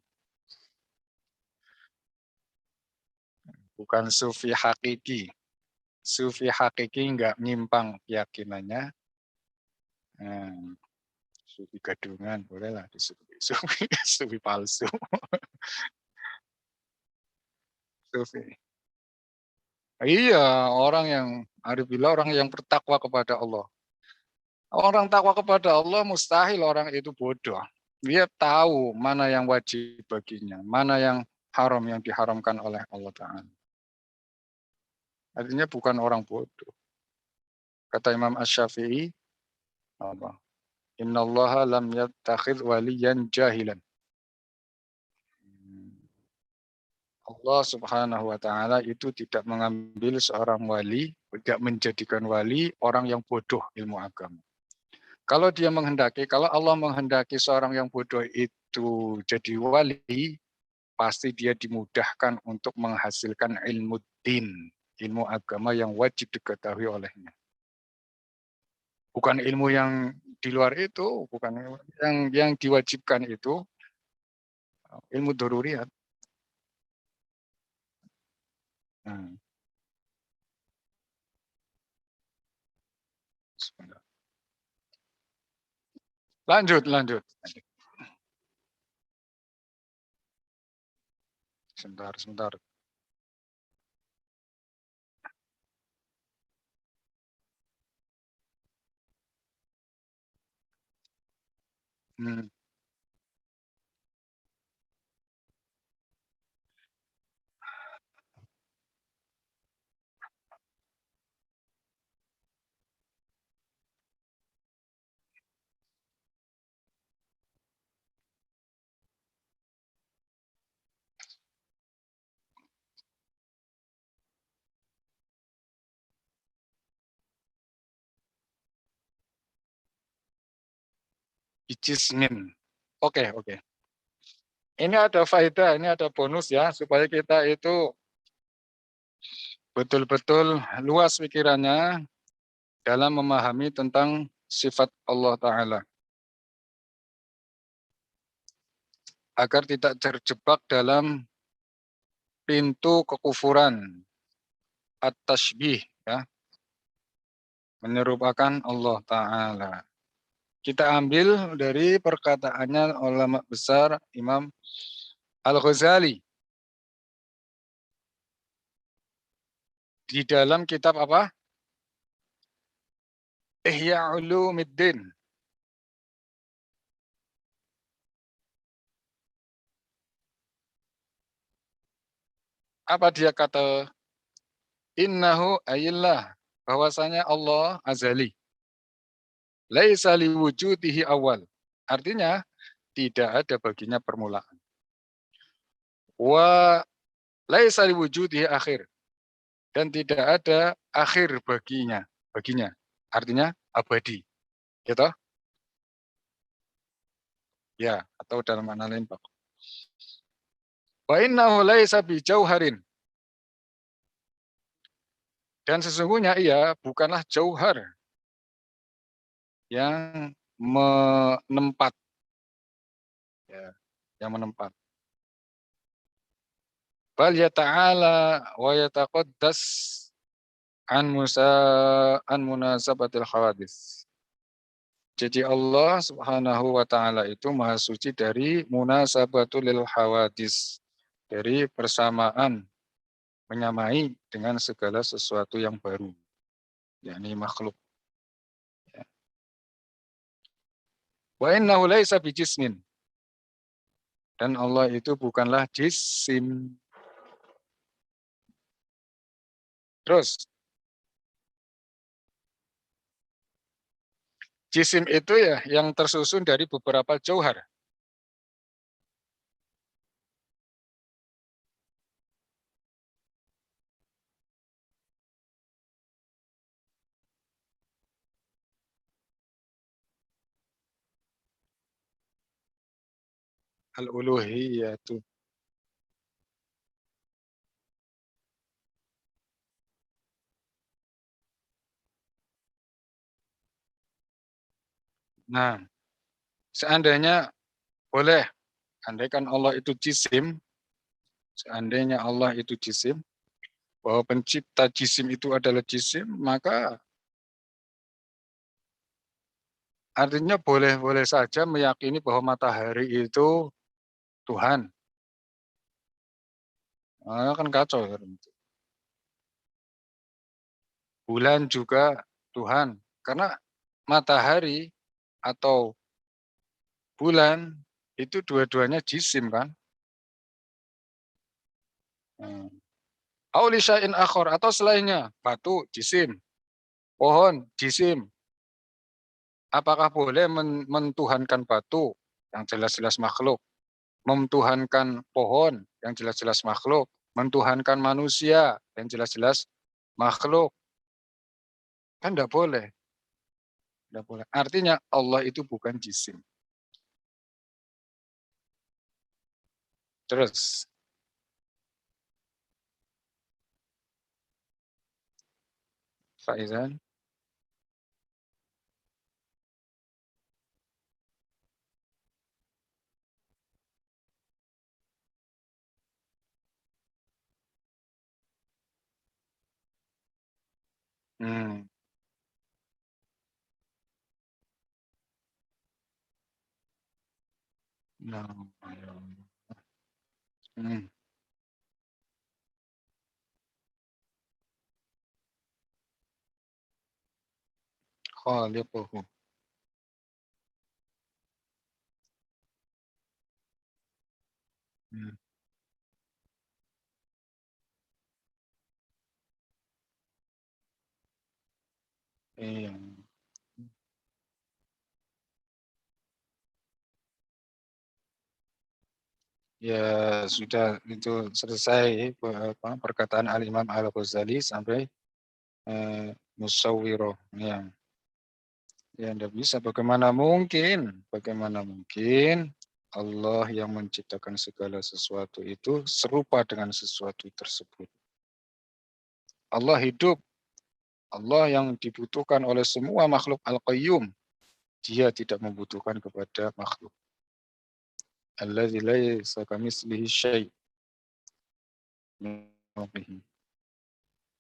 Bukan sufi hakiki. Sufi hakiki enggak nyimpang keyakinannya. Sufi gadungan bolehlah disebut sufi palsu. Sufi. Iya, orang yang arif billah, orang yang bertakwa kepada Allah. Orang takwa kepada Allah mustahil orang itu bodoh. Dia tahu mana yang wajib baginya, mana yang haram yang diharamkan oleh Allah Ta'ala. Artinya bukan orang bodoh. Kata Imam Asy-Syafi'i, apa? Innallaha lam yattakhidh waliyan jahilan. Allah Subhanahu wa Ta'ala itu tidak mengambil seorang wali, tidak menjadikan wali orang yang bodoh ilmu agama. Kalau dia menghendaki, kalau Allah menghendaki seorang yang bodoh itu jadi wali, pasti dia dimudahkan untuk menghasilkan ilmu din, ilmu agama yang wajib diketahui olehnya. Bukan ilmu yang di luar itu, bukan yang diwajibkan itu, ilmu daruriyat. Lanjut. Sebentar. Hmm. Bijismin. Oke, oke. Ini ada faedah, ini ada bonus ya, supaya kita itu betul-betul luas pikirannya dalam memahami tentang sifat Allah Ta'ala. Agar tidak terjebak dalam pintu kekufuran, at-tashbih, ya, menyerupakan Allah Ta'ala. Kita ambil dari perkataannya ulama besar Imam Al-Ghazali. Di dalam kitab apa? Ihya Ulumuddin. Apa dia kata? Innahu ayillah. Bahwasanya Allah azali. Laisa liwujudihi awal. Artinya tidak ada baginya permulaan. Wa laisa liwujudihi akhir. Dan tidak ada akhir baginya. Artinya abadi. Gitu? Ya, atau dalam makna lain Pak. Wa innahu laisa bijauharin. Dan sesungguhnya ia bukanlah jauhar yang menempat, ya, yang menempat. Bal ya ta'ala wa yataqaddas an munasabatil hawadis. Jadi Allah Subhanahu wa taala itu maha suci dari munasabatul hawadis, dari persamaan, menyamai dengan segala sesuatu yang baru, yakni makhluk. Wa innahu laisa bijismin. Dan Allah itu bukanlah jisim. Terus, jisim itu ya yang tersusun dari beberapa jauhar. Al-uluhiyatu. Nah, seandainya boleh, andaikan Allah itu jisim, seandainya Allah itu jisim, bahwa pencipta jisim itu adalah jisim, maka artinya boleh-boleh saja meyakini bahwa matahari itu Tuhan. Nah, kan kacau. Bulan juga Tuhan. Karena matahari atau bulan itu dua-duanya jisim kan. Aulisain akhor atau selainnya, batu jisim, pohon jisim. Apakah boleh mentuhankan batu yang jelas-jelas makhluk, mentuhankan pohon yang jelas-jelas makhluk, mentuhankan manusia yang jelas-jelas makhluk? Kan tidak boleh. Tidak boleh. Artinya Allah itu bukan jisim. Terus, Faizan. Hmm. No. Hmm. Khaliquhu. Hmm. Iya. Ya sudah itu selesai perkataan Al-Imam Al-Ghazali sampai musawwiroh. Ya. Ya tidak bisa. Bagaimana mungkin? Bagaimana mungkin Allah yang menciptakan segala sesuatu itu serupa dengan sesuatu tersebut. Allah hidup. Allah yang dibutuhkan oleh semua makhluk Al-Qayyum. Dia tidak membutuhkan kepada makhluk. Alladzi laisa kamitslihi syai'.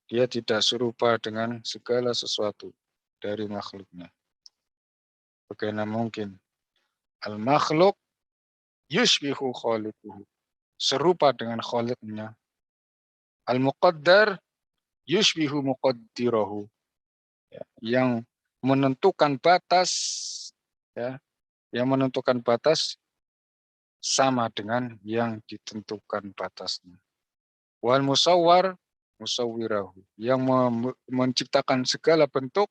Dia tidak serupa dengan segala sesuatu dari makhluknya. Bagaimana mungkin? Al-makhluk yushbihu khaliquhu. Serupa dengan khaliqnya. Al-muqaddar yushbihu muqaddirahu. Ya, yang menentukan batas, ya, yang menentukan batas sama dengan yang ditentukan batasnya. Wal musawwar musawwirahu. Yang menciptakan segala bentuk,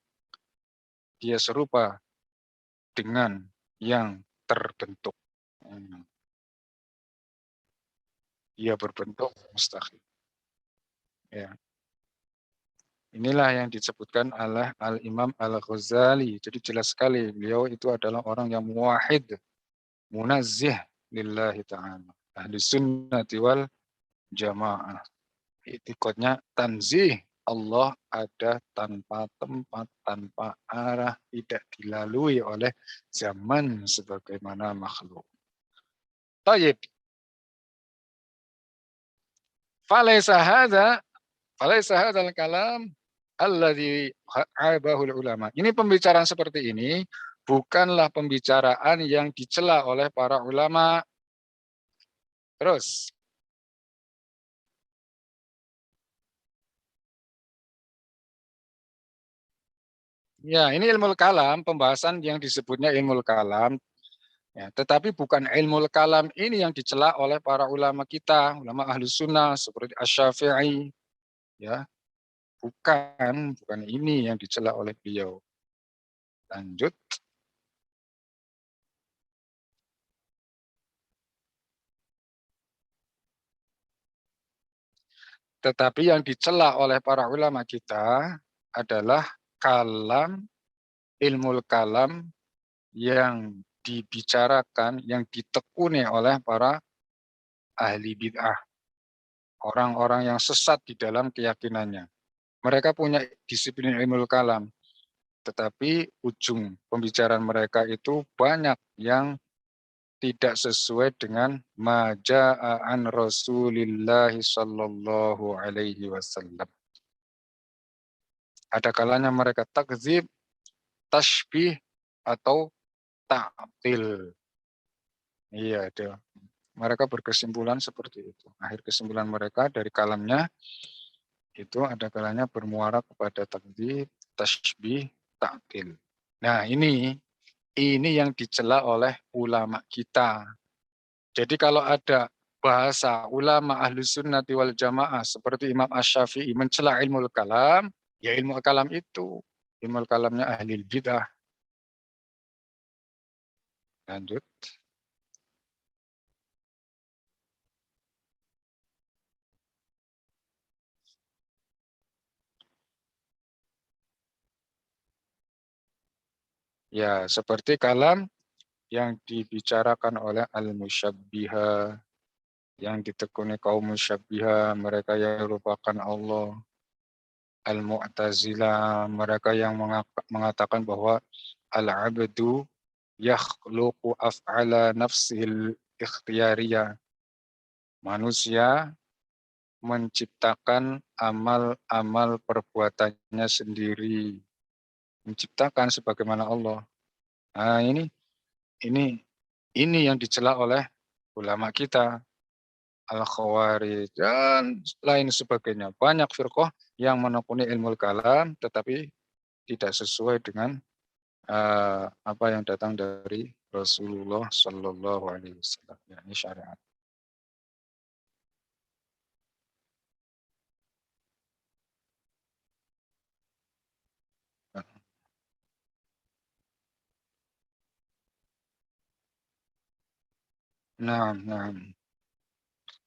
dia serupa dengan yang terbentuk. Dia berbentuk mustaqil. Ya. Inilah yang disebutkan oleh Al-Imam Al-Ghazali. Jadi jelas sekali beliau itu adalah orang yang muwahhid, munazzih lillahi ta'ala. Ahli sunnati wal jamaah. Itikadnya tanzih, Allah ada tanpa tempat, tanpa arah, tidak dilalui oleh zaman sebagaimana makhluk. Tayyib. Falaisa hadzal kalam alladzi aibahul ulama. Ini pembicaraan seperti ini bukanlah pembicaraan yang dicela oleh para ulama. Terus, ya ini ilmu kalam, pembahasan yang disebutnya ilmu kalam. Ya, tetapi bukan ilmu kalam ini yang dicela oleh para ulama kita, ulama ahli sunnah seperti Asy-Syafi'i. Ya, bukan ini yang dicela oleh beliau. Lanjut. Tetapi yang dicela oleh para ulama kita adalah kalam, ilmu kalam yang dibicarakan, yang ditekuni oleh para ahli bid'ah. Orang-orang yang sesat di dalam keyakinannya. Mereka punya disiplin ilmu kalam. Tetapi ujung pembicaraan mereka itu banyak yang tidak sesuai dengan maja'an Rasulillah sallallahu alaihi wasallam. Ada kalanya mereka takzib, tashbih, atau ta'til. Iya, ada. Mereka berkesimpulan seperti itu. Akhir kesimpulan mereka dari kalamnya itu ada kalanya bermuara kepada takzib, tashbih, ta'til. Nah, ini yang dicela oleh ulama kita. Jadi kalau ada bahasa ulama ahlu sunnati wal jamaah seperti Imam Asy-Syafi'i mencela ilmu kalam, ya ilmu kalam itu. Ilmu kalamnya ahli bidah. Lanjut. Ya, seperti kalam yang dibicarakan oleh al-musyabbiha, yang ditekuni kaum musyabbiha, mereka yang merupakan Allah. Al-Mu'tazilah, mereka yang mengatakan bahwa al-abdu yakhluqu af'ala nafsil ikhtiyariyah. Manusia menciptakan amal-amal perbuatannya sendiri. Menciptakan sebagaimana Allah. Nah, ini yang dicela oleh ulama kita, Al-Khawarij dan lain sebagainya. Banyak firqah yang menekuni ilmu kalam tetapi tidak sesuai dengan apa yang datang dari Rasulullah Shallallahu Alaihi Wasallam. Ya, ini syariat. Nah, nah,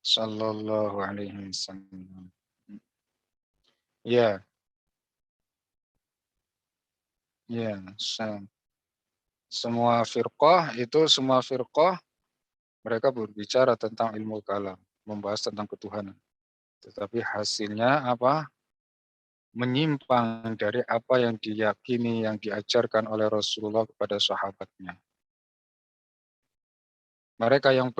Shallallahu Alaihi Wasallam. Ya, ya, semua firqah mereka berbicara tentang ilmu kalam, membahas tentang ketuhanan. Tetapi hasilnya apa? Menyimpang dari apa yang diyakini, yang diajarkan oleh Rasulullah kepada sahabatnya. Mereka yang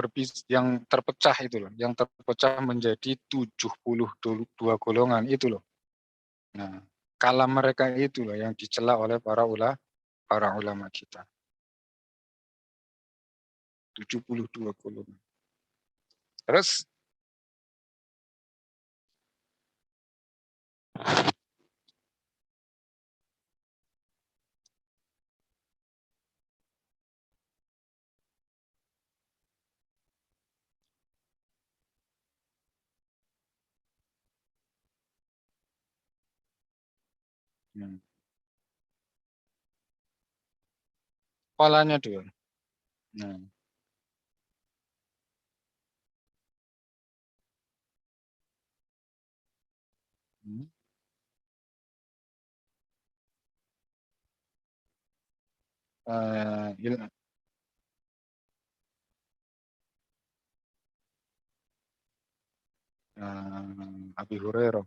terpecah itu loh, yang terpecah menjadi 72 golongan itu loh. Nah, kalam mereka itu loh yang dicela oleh para ulama kita. 72 golongan. Terus polanya dulu. Nah, hmm, eh, il- Abi Hurairah.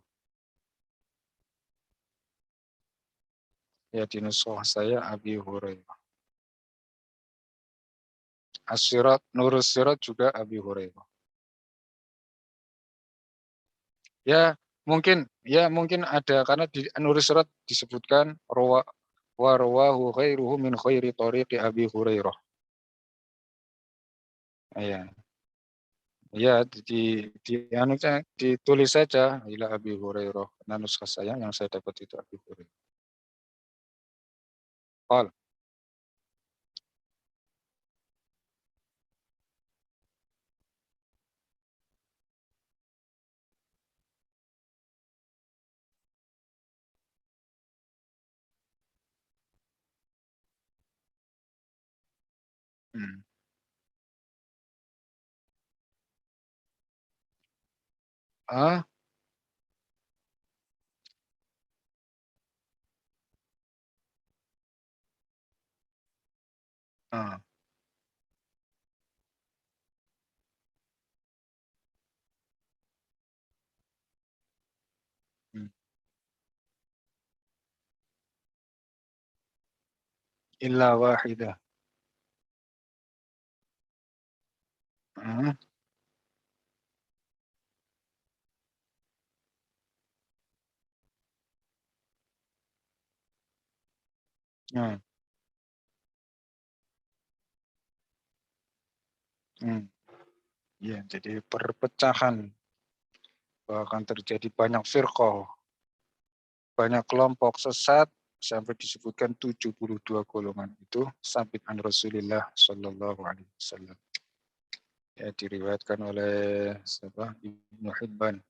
Ya di nuskhah saya Abi Hurairah. As-Sirat, Nurus Sirat juga Abi Hurairah. Ya mungkin ada karena di Nurus Sirat disebutkan wa rawahu khairuhu min khairi tariqi Abi Hurairah. Ya, ya ditulis saja ila Abi Hurairah. Nah, nuskhah saya yang saya dapat itu Abi Hurairah. Qal. Hmm. Ah, ah, hmm. Illa wahidah. Ah, ah, hmm. Ya, jadi perpecahan bahkan terjadi banyak firqah, banyak kelompok sesat sampai disebutkan 72 golongan itu sabit an Rasulullah Shallallahu Alaihi Wasallam. Ya diriwayatkan oleh siapa? Ibnu Hibban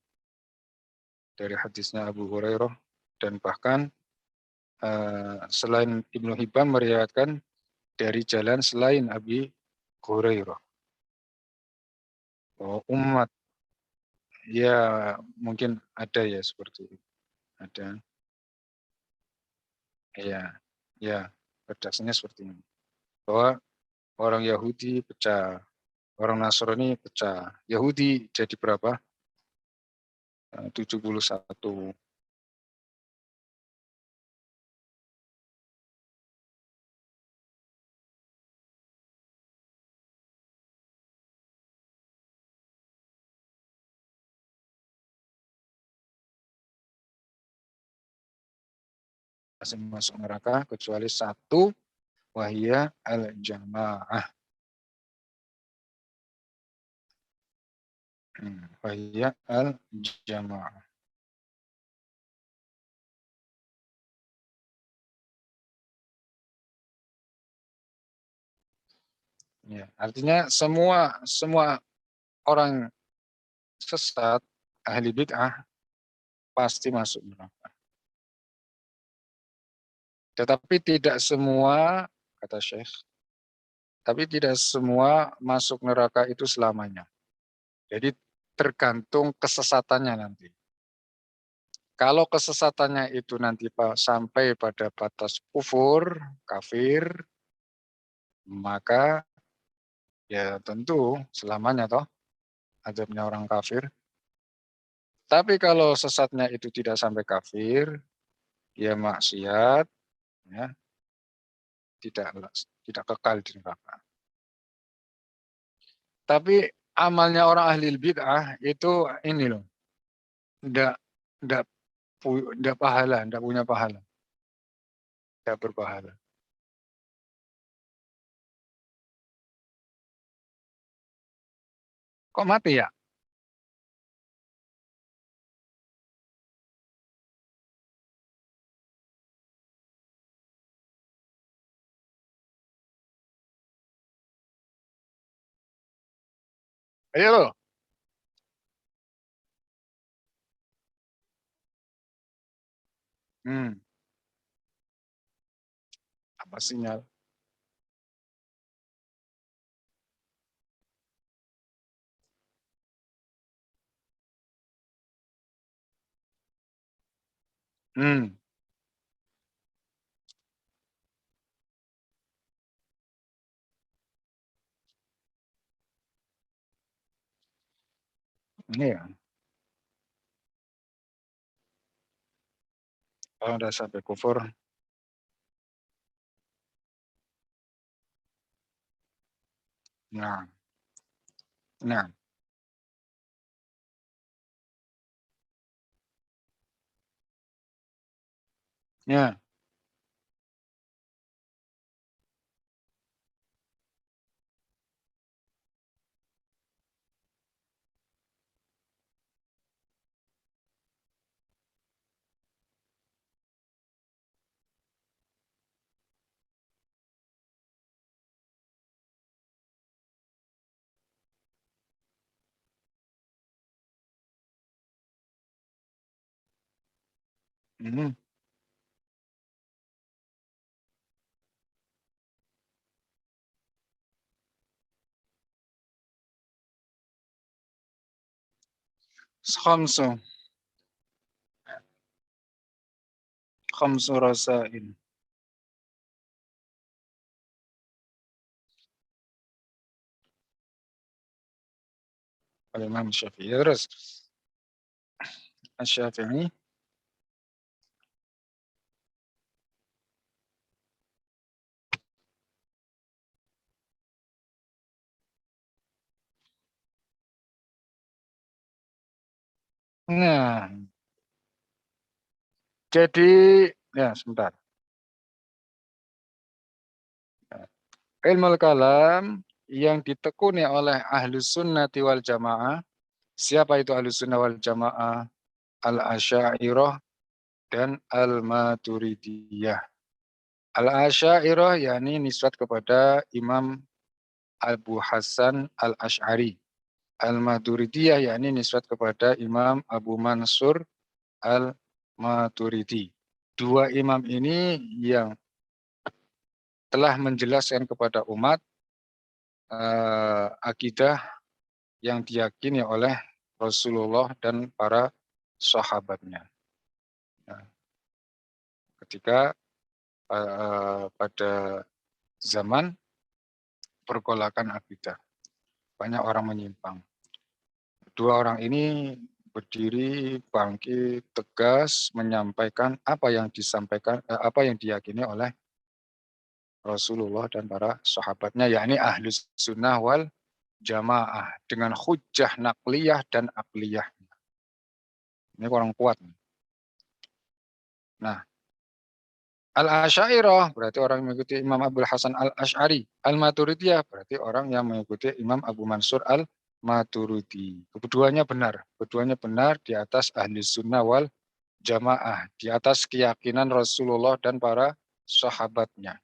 dari hadisnya Abu Hurairah dan bahkan selain Ibnu Hibban meriwayatkan dari jalan selain Abi Hurairah. Oh, umat ya mungkin ada ya seperti itu. Ada ya ya redaksinya seperti ini. Bahwa orang Yahudi pecah, orang Nasrani pecah. Yahudi jadi berapa? 71. Masing masuk neraka kecuali satu wahia al-jamaah. Wahia al-jamaah. Ya, artinya semua orang sesat ahli bid'ah pasti masuk neraka. Tetapi tidak semua kata Syekh, tapi tidak semua masuk neraka itu selamanya. Jadi tergantung kesesatannya nanti. Kalau kesesatannya itu nanti sampai pada batas kufur, kafir, maka ya tentu selamanya toh azabnya orang kafir. Tapi kalau sesatnya itu tidak sampai kafir, dia maksiat, ya, tidak tidak kekal di neraka. Tapi amalnya orang ahli bid'ah itu ini loh, enggak enggak enggak pahala, enggak punya pahala, enggak berpahala. Kok mati ya? Ayo loh. Hmm, apa sinyal? Hmm, ini ya. Kalau udah sampai kufur, nah, nah, ya, hmm, khamsu, khamsu rasain. Oleh Imam Syafi'i. Terus Syafi'i, nah, jadi ya sebentar. Ilmu kalam yang ditekuni oleh ahlus sunnati wal jamaah. Siapa itu ahlus sunnah wal jamaah? Al-Asy'ariyah dan Al-Maturidiyah. Al-Asy'ariyah yakni nisbat kepada Imam Abu Hasan Al-Asy'ari. Al-Maturidiyah yakni nisbat kepada Imam Abu Mansur Al-Maturidi. Dua imam ini yang telah menjelaskan kepada umat akidah yang diyakini oleh Rasulullah dan para sahabatnya. Nah, ketika pada zaman pergolakan akidah, banyak orang menyimpang. Dua orang ini berdiri bangkit tegas menyampaikan apa yang disampaikan, apa yang diyakini oleh Rasulullah dan para sahabatnya, yakni ahlus sunnah wal jamaah dengan hujjah nakliyah dan akliyah. Ini orang kuat. Nah, Al-Asy'ariyah berarti orang yang mengikuti Imam Abdul Hasan Al-Asy'ari. Al-Maturidiyah berarti orang yang mengikuti Imam Abu Mansur Al-Maturidi. Keduanya benar. Keduanya benar di atas ahli sunnah wal jamaah. Di atas keyakinan Rasulullah dan para sahabatnya.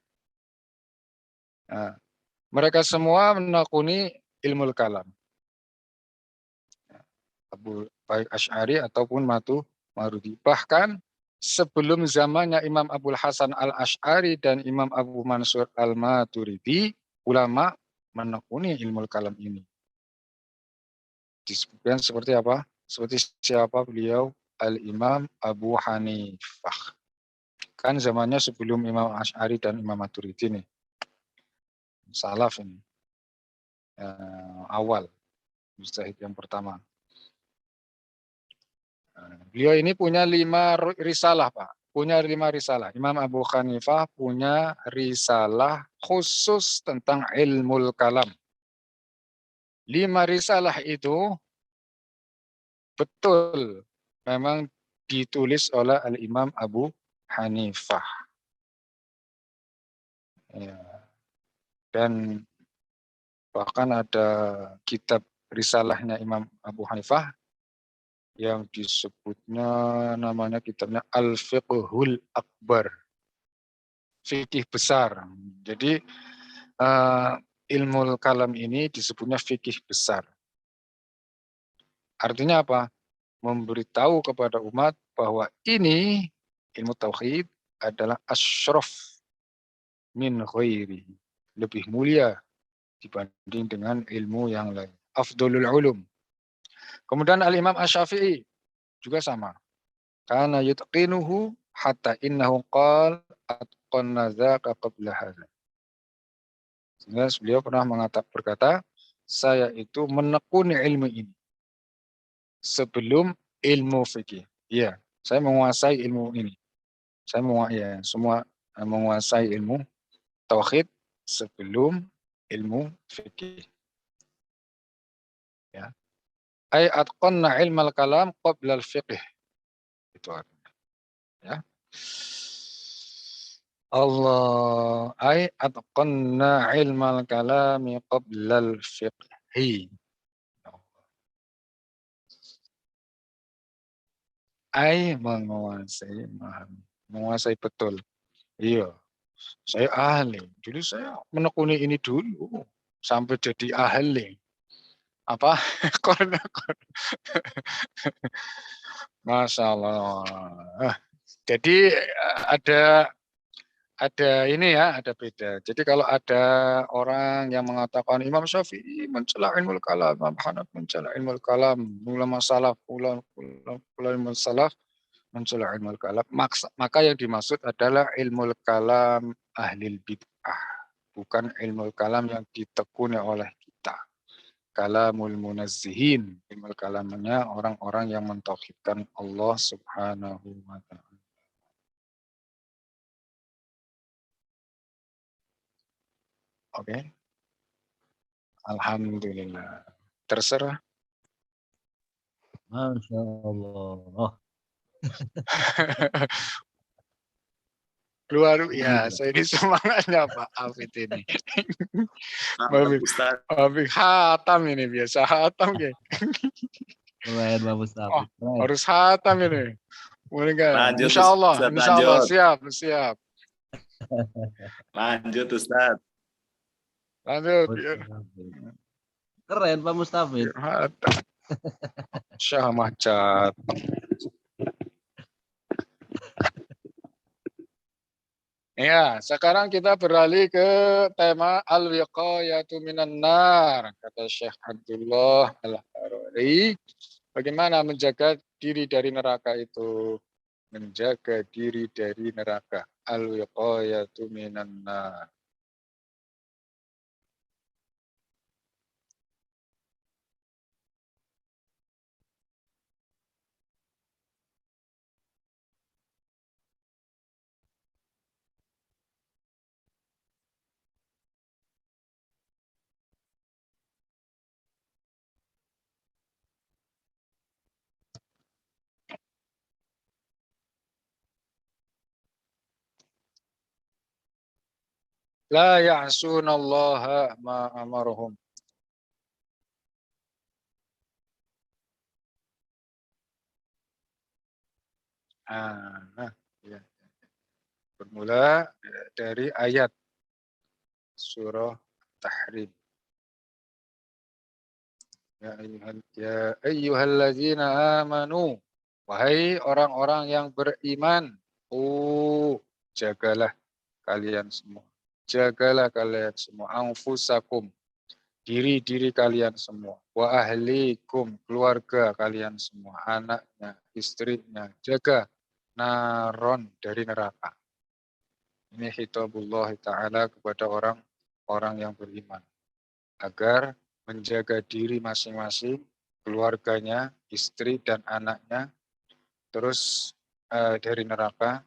Nah, mereka semua menekuni ilmu kalam. Baik Asy'ari ataupun Maturidi. Bahkan sebelum zamannya Imam Abdul Hasan Al-Asy'ari dan Imam Abu Mansur Al-Maturidi, ulama menekuni ilmu kalam ini. Disebutkan seperti apa? Seperti siapa beliau? Al-Imam Abu Hanifah. Kan zamannya sebelum Imam Asy'ari dan Imam Maturidi nih. salaf ini. Awal, mujtahid yang pertama. Beliau ini punya 5 risalah, Pak. Punya 5 risalah. Imam Abu Hanifah punya risalah khusus tentang ilmul kalam. 5 risalah itu betul memang ditulis oleh Al-Imam Abu Hanifah. Ya. Dan bahkan ada kitab risalahnya Imam Abu Hanifah yang disebutnya namanya kitabnya Al-Fiqhul Akbar. Fikih besar. Jadi ilmu kalam ini disebutnya fikih besar. Artinya apa? Memberitahu kepada umat bahwa ini ilmu tauhid adalah asyraf min ghairi. Lebih mulia dibanding dengan ilmu yang lain. Afdolul ulum. Kemudian Al-Imam Asy-Syafi'i juga sama. Kana yutqinuhu hatta innahu qala atqanna dzaka qabla hadza. Sehingga beliau pernah berkata, saya itu menekuni ilmu ini sebelum ilmu fikih. Iya, saya menguasai ilmu ini. Saya menguasai ilmu tauhid sebelum ilmu fikih. Ya. Ai atqanna ilmal kalam qabla al-fiqh. Itu artinya. Ya. Allah ay atqanna ilmal kalami qabla al-fiqhi. Ay menguasai betul. Iya, saya ahli. Dulu saya menekuni ini dulu sampai jadi ahli. Apa? Karena Masya Allah. Jadi ada ini ya, ada beda. Jadi kalau ada orang yang mengatakan Imam Syafi'i mencela ilmu kalam, Imam Hanafi mencela ilmu kalam, ulama salaf, ulama salaf mencela ilmu kalam, maka yang dimaksud adalah ilmu kalam ahli bid'ah, bukan ilmu kalam yang ditekuni oleh kita. Kalamul munazzihin, ilmu kalamnya orang-orang yang mentauhidkan Allah Subhanahu wa ta'ala. Oke. Alhamdulillah. Terserah. Masya Allah. Luar ya, saya ini semangatnya Pak Afid ini. Ustaz. Habis hatam ini biasa hatam ya. Keren Pak Ustaz. Oh, harus hatam ini. Mulai Lanjut, insya Allah, Ustaz, insya Allah lanjut. siap. Lanjut Ustaz. Lanjut. Keren Pak Mustafid. Hatam. Syah Mahjad. Ya, sekarang kita beralih ke tema al-wiqayatu minan nar, kata Syekh Abdullah Al-Harari. Bagaimana menjaga diri dari neraka itu? Menjaga diri dari neraka. Al-wiqayatu minan nar. La ya'sunallaha ma amarahum. Ya. Bermula dari ayat surah Tahrim. Ya ayyuhalladzina amanu. Wahai orang-orang yang beriman. Jagalah kalian semua. Jagalah kalian semua. Anfusakum. Diri-diri kalian semua. Wa ahlikum. Keluarga kalian semua. Anaknya, istrinya. Jaga naron dari neraka. Ini hitabullah ta'ala kepada orang orang yang beriman agar menjaga diri masing-masing, keluarganya, istri dan anaknya, terus dari neraka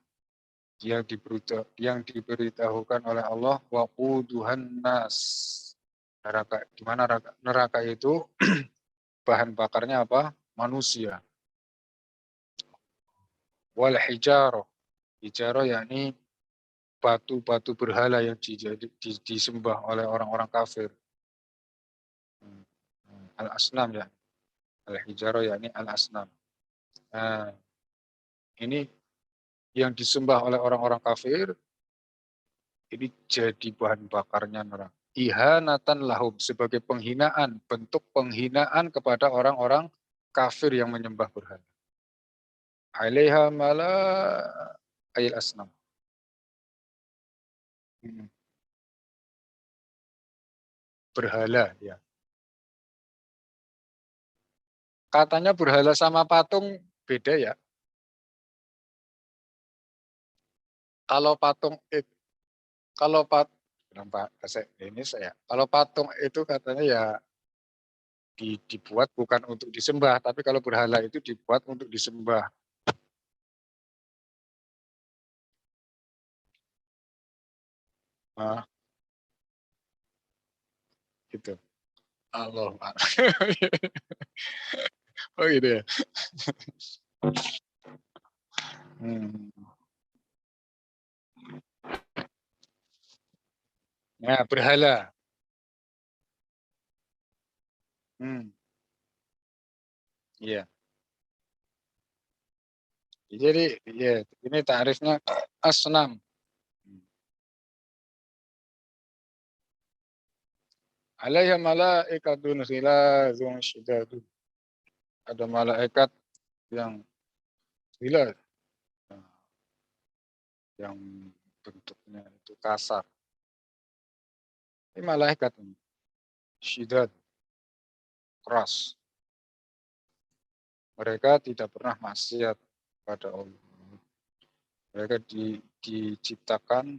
yang diberitahukan oleh Allah waquduhan nas. Neraka, di mana neraka itu bahan bakarnya apa? Manusia. Wal hijarah. Hijarah yakni batu-batu berhala yang disembah oleh orang-orang kafir. Al-asnam ya. Al-hijarah yakni al-asnam. Nah, ini yang disembah oleh orang-orang kafir ini jadi bahan bakarnya neraka. Ihanatan lahum, sebagai penghinaan, bentuk penghinaan kepada orang-orang kafir yang menyembah berhala. Alaiha mala ayil asnam. Berhala ya. Katanya berhala sama patung beda ya. Kalau patung itu, kalau bahasa Indonesia ya, kalau patung itu katanya ya dibuat bukan untuk disembah, tapi kalau berhala itu dibuat untuk disembah. Nah, gitu. Allah. Oh gitu ya. Hmm. Nah, berhala. Iya. Jadi ya, ini tarifnya asnam. Alaiha malaikatun ghilazun syidadun. Ada malaikat yang gila, yang bentuknya itu kasar. Ini malaikat ini, syidad, keras. Mereka tidak pernah maksiat pada Allah. Mereka diciptakan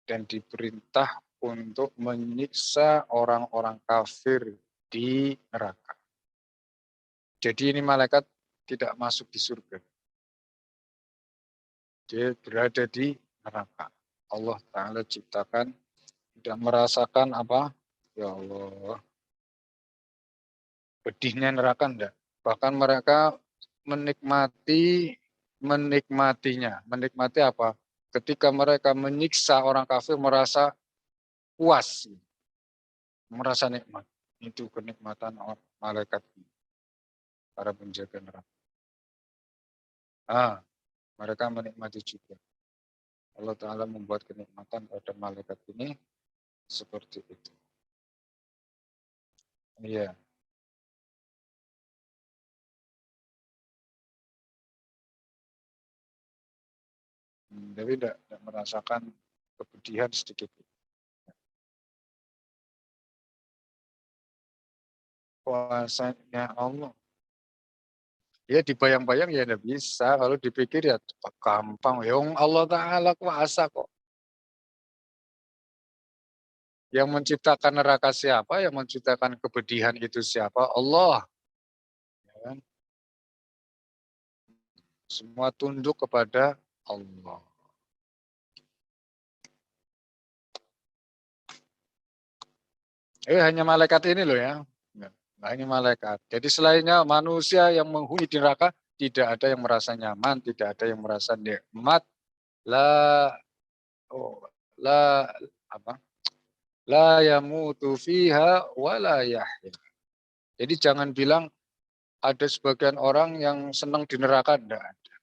dan diperintah untuk menyiksa orang-orang kafir di neraka. Jadi ini malaikat tidak masuk di surga. Dia berada di neraka. Allah Ta'ala ciptakan, tidak merasakan apa? Ya Allah. Pedihnya neraka enggak. Bahkan mereka menikmatinya. Menikmati apa? Ketika mereka menyiksa orang kafir merasa puas. Merasa nikmat. Itu kenikmatan malaikat, para penjaga neraka. Mereka menikmati juga. Allah Ta'ala membuat kenikmatan pada malaikat ini seperti itu. Iya. Tapi tidak merasakan kepedihan sedikit. Kuasanya Allah. Ya dibayang-bayang ya tidak bisa. Kalau dipikir ya gampang. Yang Allah Ta'ala kuasa kok. Yang menciptakan neraka siapa? Yang menciptakan kepedihan itu siapa? Allah. Ya kan? Semua tunduk kepada Allah. Hanya malaikat ini loh ya. Nah, ini malaikat. Jadi selainnya manusia yang menghuni di neraka, tidak ada yang merasa nyaman, tidak ada yang merasa nikmat. La la apa? La yamutu fiha wa la yahya. Jadi jangan bilang ada sebagian orang yang senang di neraka, enggak ada.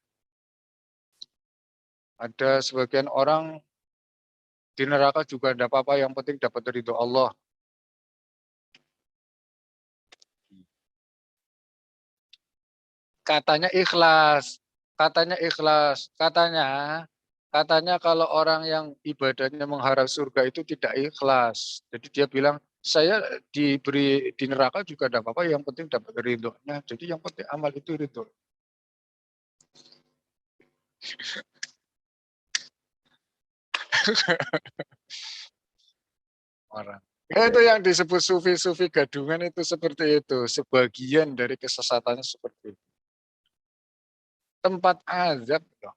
Ada sebagian orang di neraka juga enggak apa-apa, yang penting dapat ridho Allah. Katanya ikhlas, katanya kalau orang yang ibadahnya mengharap surga itu tidak ikhlas. Jadi dia bilang, saya diberi di neraka juga tidak apa-apa, yang penting dapat ridhonya. Jadi yang penting amal itu ridho. orang. Ya, itu yang disebut sufi-sufi gadungan itu seperti itu. Sebagian dari kesesatannya seperti itu. Tempat azab loh.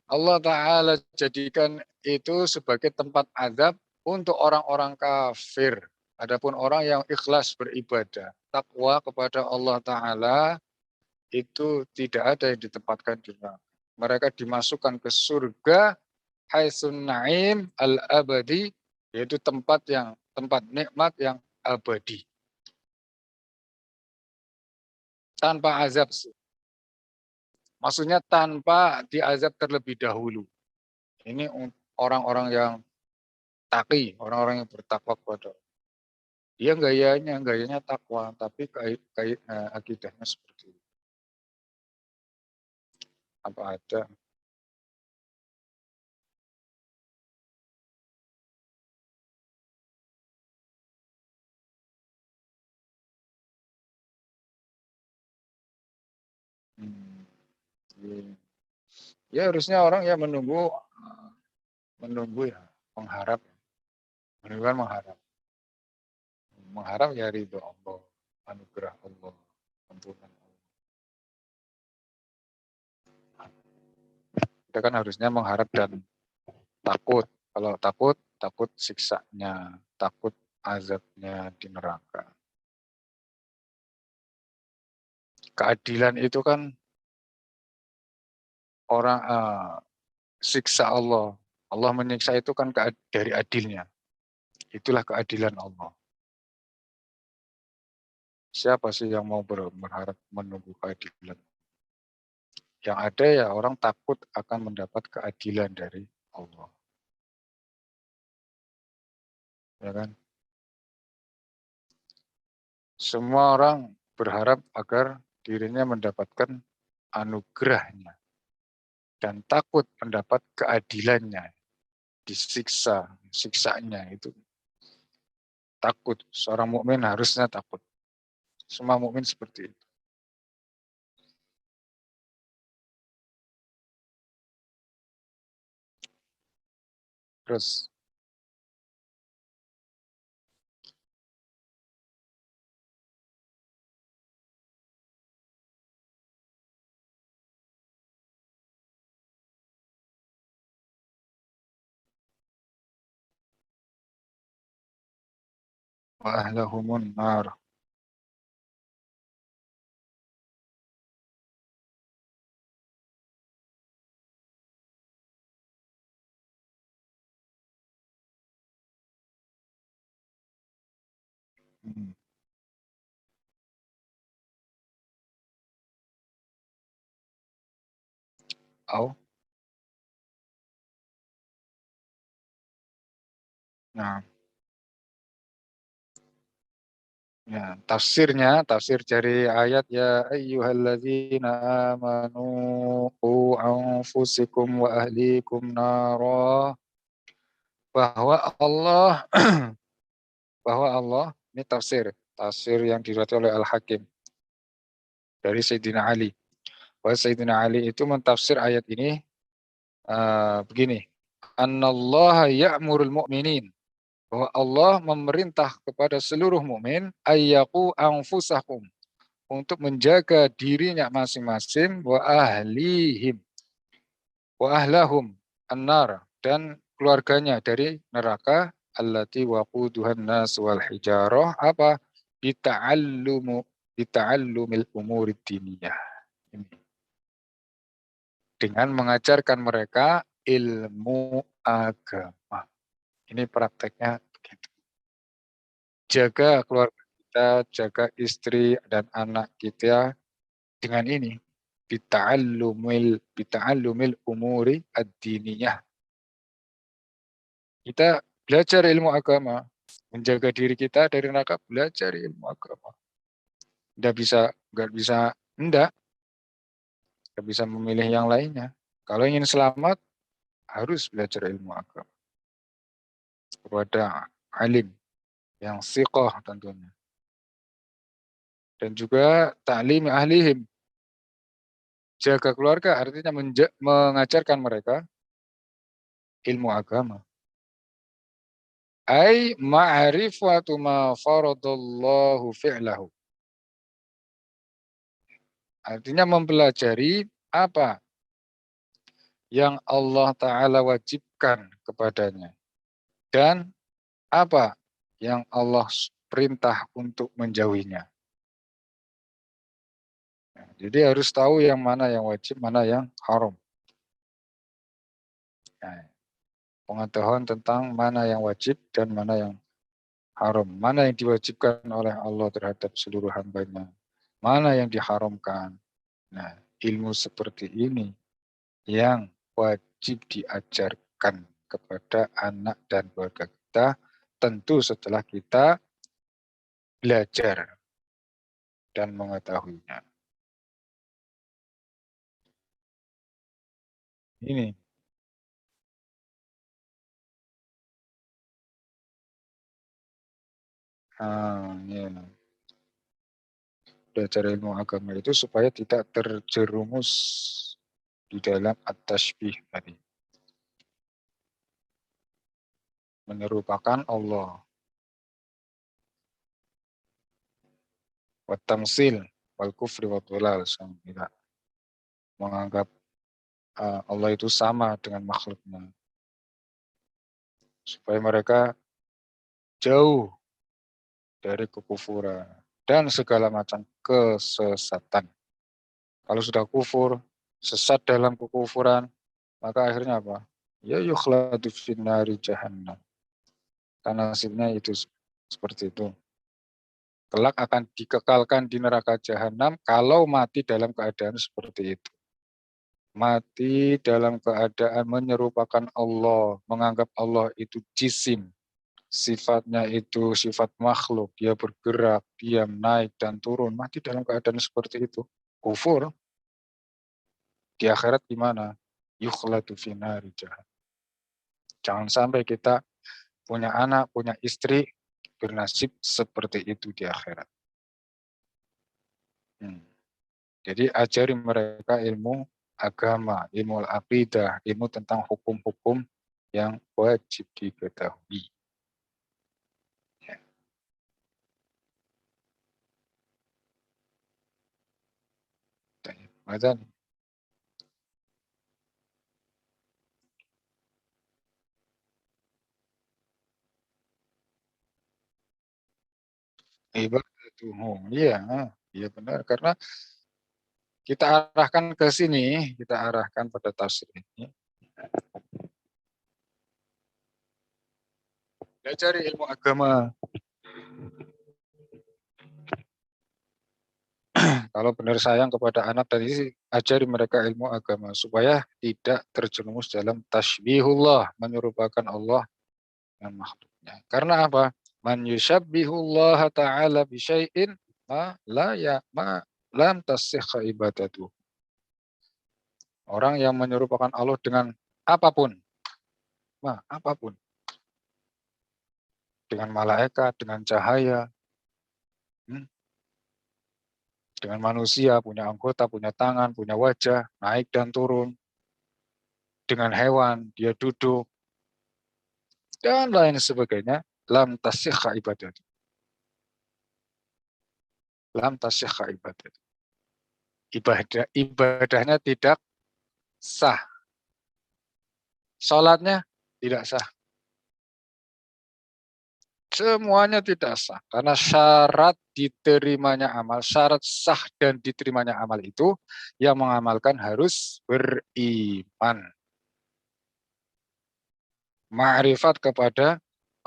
Allah Ta'ala jadikan itu sebagai tempat azab untuk orang-orang kafir. Adapun orang yang ikhlas beribadah, takwa kepada Allah Ta'ala, itu tidak ada yang ditempatkan di neraka. Mereka dimasukkan ke surga haitsun na'im al-abadi, yaitu tempat nikmat yang abadi. Tanpa azab sih. Maksudnya tanpa diazab terlebih dahulu. Ini orang-orang yang taqi, orang-orang yang bertakwa kepada Allah. Dia gayanya takwa, tapi akidahnya seperti itu. Apa ada? Iya. Ya harusnya orang ya menunggu ya, mengharap, mengharap ya ridho Allah, anugerah Allah, ampunan Allah. Kita kan harusnya mengharap dan takut. Kalau takut siksanya, takut azabnya di neraka. Keadilan itu kan orang siksa Allah. Allah menyiksa itu kan dari adilnya. Itulah keadilan Allah. Siapa sih yang mau berharap menunggu keadilan? Yang ada ya orang takut akan mendapat keadilan dari Allah. Ya kan? Semua orang berharap agar dirinya mendapatkan anugerahnya dan takut mendapat keadilannya, siksanya itu takut. Seorang mukmin harusnya takut. Semua mukmin seperti itu. Terus wa ahlahumun nar. Hmm. Au. Nah, ya, tafsir dari ayat ya ayyuhalladzina amanu qu anfusikum wa ahlikum nara, bahwa Allah ini tafsir yang diriwayatkan oleh Al-Hakim dari Sayyidina Ali. Bahwa Sayyidina Ali itu mentafsir ayat ini begini. Annallaha ya'murul mu'minin, bahwa Allah memerintah kepada seluruh mukmin ayyaku anfusakum, untuk menjaga dirinya masing-masing, wa ahlahum annar, dan keluarganya dari neraka, allati waquduhan nas wal hijarah, apa? Bita'allumil umurid diniyah. Dengan mengajarkan mereka ilmu agama. Ini prakteknya begitu. Jaga keluarga kita, jaga istri dan anak kita dengan ini. Bita'allumil umuri ad-diniyah. Kita belajar ilmu agama, menjaga diri kita dari neraka, belajar ilmu agama. Nggak bisa memilih yang lainnya. Kalau ingin selamat, harus belajar ilmu agama kepada alim yang siqah tentunya. Dan juga ta'lim ahlihim. Jaga keluarga artinya mengajarkan mereka ilmu agama. Ai ma'rifatu ma faradallahu fi'lahu. Artinya mempelajari apa yang Allah Ta'ala wajibkan kepadanya. Dan apa yang Allah perintah untuk menjauhinya. Jadi harus tahu yang mana yang wajib, mana yang haram. Nah, pengetahuan tentang mana yang wajib dan mana yang haram. Mana yang diwajibkan oleh Allah terhadap seluruh hambanya. Mana yang diharamkan. Nah, ilmu seperti ini yang wajib diajarkan kepada anak dan keluarga kita, tentu setelah kita belajar dan mengetahuinya. Ini. Ya. Belajar ilmu agama itu supaya tidak terjerumus di dalam at-tashbih tadi. Menyerupakan Allah. Wat-tamsil wal kufri wa dhalal. Tidak menganggap Allah itu sama dengan makhluknya. Supaya mereka jauh dari kekufuran dan segala macam kesesatan. Kalau sudah kufur, sesat dalam kekufuran, maka akhirnya apa? Ya yukhladu finnari jahannam. Karena nasibnya itu seperti itu. Kelak akan dikekalkan di neraka jahanam kalau mati dalam keadaan seperti itu. Mati dalam keadaan menyerupakan Allah, menganggap Allah itu jisim. Sifatnya itu sifat makhluk, dia bergerak, diam, naik, dan turun. Mati dalam keadaan seperti itu. Kufur. Di akhirat gimana? Yukhlatu finari jahannam. Jangan sampai kita punya anak, punya istri, bernasib seperti itu di akhirat. Jadi ajari mereka ilmu agama, ilmu al-aqidah, ilmu tentang hukum-hukum yang wajib diketahui. Ya. Mazan. Ibadatuhu. Iya, iya benar. Karena kita arahkan ke sini, kita arahkan pada tafsir ini. Belajar ilmu agama. Kalau benar sayang kepada anak dan istri, ajari mereka ilmu agama supaya tidak terjerumus dalam tashbihullah, menyerupakan Allah dengan makhluknya. Karena apa? Man yushabbihullah ta'ala bi syai'in ma lam tasihha ibadatuh. Orang yang menyerupakan Allah dengan apapun. Apapun. Dengan malaikat, dengan cahaya, dengan manusia, punya anggota, punya tangan, punya wajah, naik dan turun. Dengan hewan, dia duduk, dan lain sebagainya. Lam tasihha ibadatuh. Lam tasihha ibadatuh. Ibadahnya tidak sah. Salatnya tidak sah. Semuanya tidak sah. Karena syarat diterimanya amal, syarat sah dan diterimanya amal itu, yang mengamalkan harus beriman. Ma'rifat kepada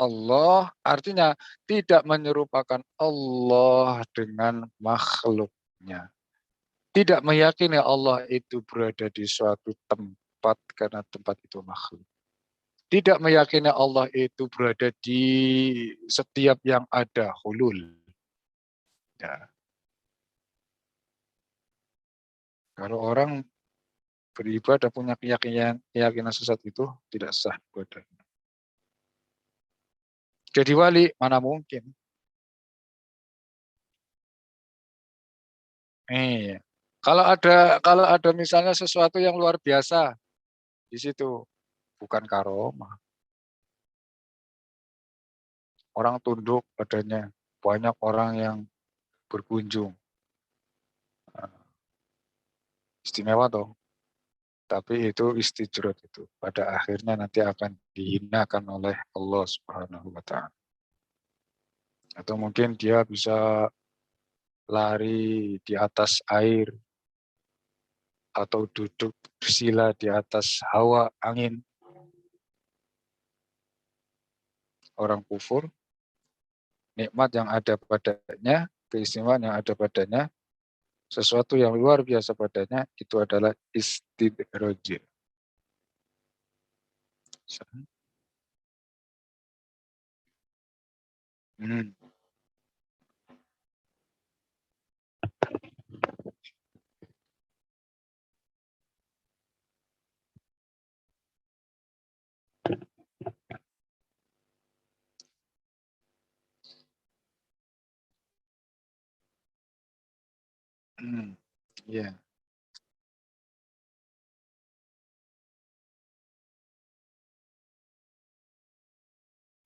Allah artinya tidak menyerupakan Allah dengan makhluknya. Tidak meyakini Allah itu berada di suatu tempat karena tempat itu makhluk. Tidak meyakini Allah itu berada di setiap yang ada, hulul. Ya. Kalau orang beribadah punya keyakinan sesat itu tidak sah ibadahnya. Jadi wali mana mungkin? Kalau ada misalnya sesuatu yang luar biasa di situ, bukan karomah. orang tunduk padanya, banyak orang yang berkunjung. Istimewa toh. Tapi itu istijrot itu. Pada akhirnya nanti akan dihinakan oleh Allah Subhanahu wa Ta'ala. Atau mungkin dia bisa lari di atas air atau duduk bersila di atas hawa angin. Orang kufur, nikmat yang ada padanya, keistimewaan yang ada padanya, sesuatu yang luar biasa padanya, itu adalah istidraj. Hmm. Iya.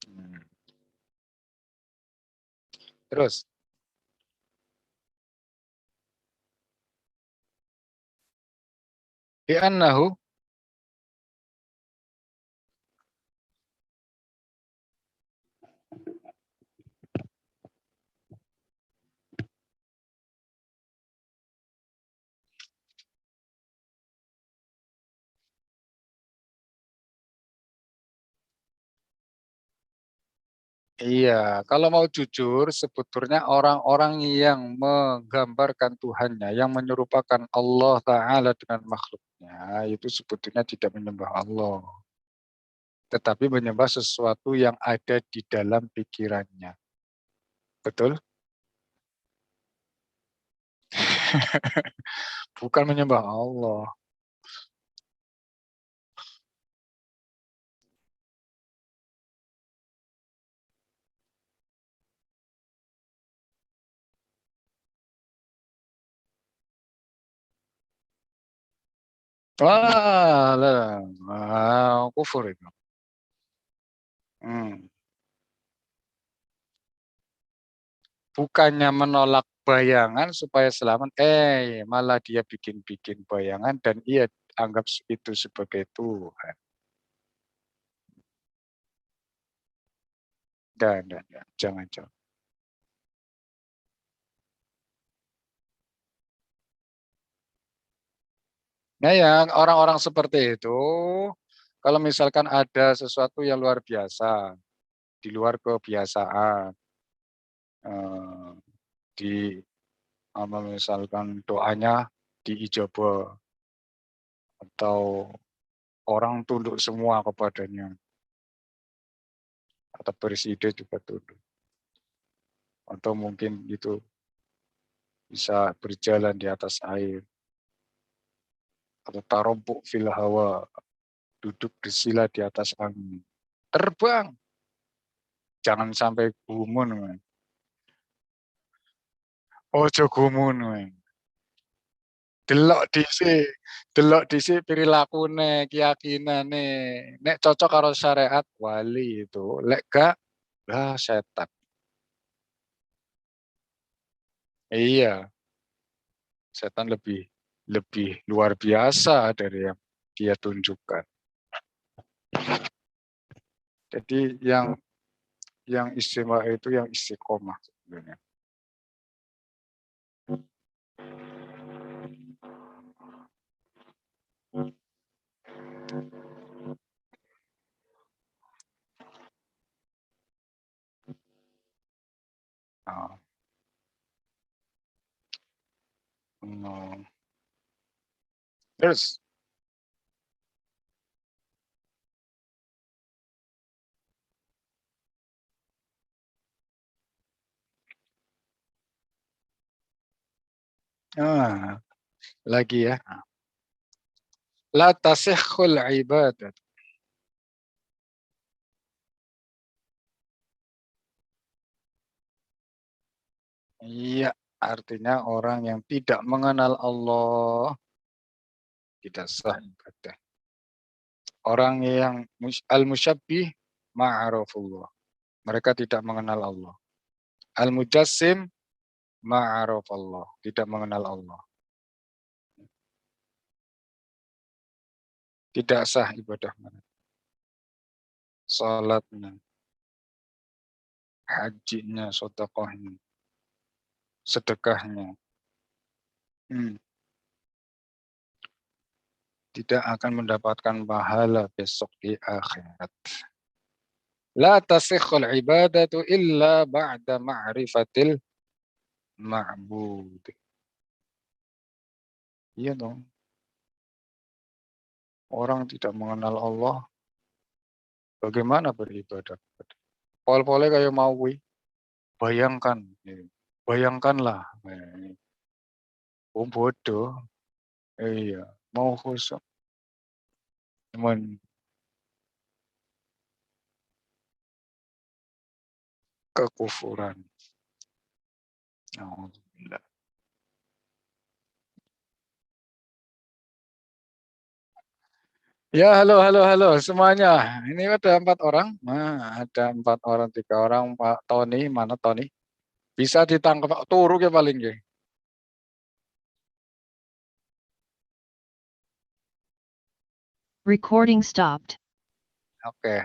Hmm. Terus, li'annahu iya, kalau mau jujur, sebetulnya orang-orang yang menggambarkan Tuhannya, yang menyerupakan Allah Ta'ala dengan makhluknya, itu sebetulnya tidak menyembah Allah, tetapi menyembah sesuatu yang ada di dalam pikirannya. Betul? Bukan menyembah Allah. Wah, kufur itu. Hmm. Bukannya menolak bayangan supaya selamat, malah dia bikin-bikin bayangan dan ia anggap itu sebagai Tuhan. Enggak, jangan. Nah, yang orang-orang seperti itu, kalau misalkan ada sesuatu yang luar biasa, di luar kebiasaan, eh, di misalkan doanya diijabah atau orang tunduk semua kepadanya, atau presiden juga tunduk, atau mungkin itu bisa berjalan di atas air, atau tarompuk fil hawa, duduk bersila di atas angin, terbang, jangan sampai gumun, man. Ojo gumun, man. Delok dhisik perilakune, keyakinane, nek cocok karo syariat wali itu, lek gak lah setan. Iya, setan lebih lebih luar biasa dari yang dia tunjukkan. Jadi yang istimewa itu yang istiqomah sebenarnya. Nah, terus, lagi ya. La tasihhul ibadat. Iya, artinya orang yang tidak mengenal Allah tidak sah ibadah. Orang yang al-musyabbih ma'arafullah. Mereka tidak mengenal Allah. Al-mujassim ma'araf Allah, tidak mengenal Allah. Tidak sah ibadah mereka. Salatnya, hajinya, sedekahnya, sedekahnya. Tidak akan mendapatkan pahala besok di akhirat. La tasikhul ibadatu illa ba'da ma'rifatil ma'bud. Iya dong. Orang tidak mengenal Allah, bagaimana beribadah? Pol-polnya kayak mau bayangkan. Bayangkanlah. Bodoh. Iya, mau khusyuk. Cuman kekufuran. Alhamdulillah. Ya, halo semuanya. Ini ada 4 orang. Nah, ada 4 orang, 3 orang. Pak Tony, mana Tony? Bisa ditangkap Pak Turu ya paling ya. Recording stopped. Oke.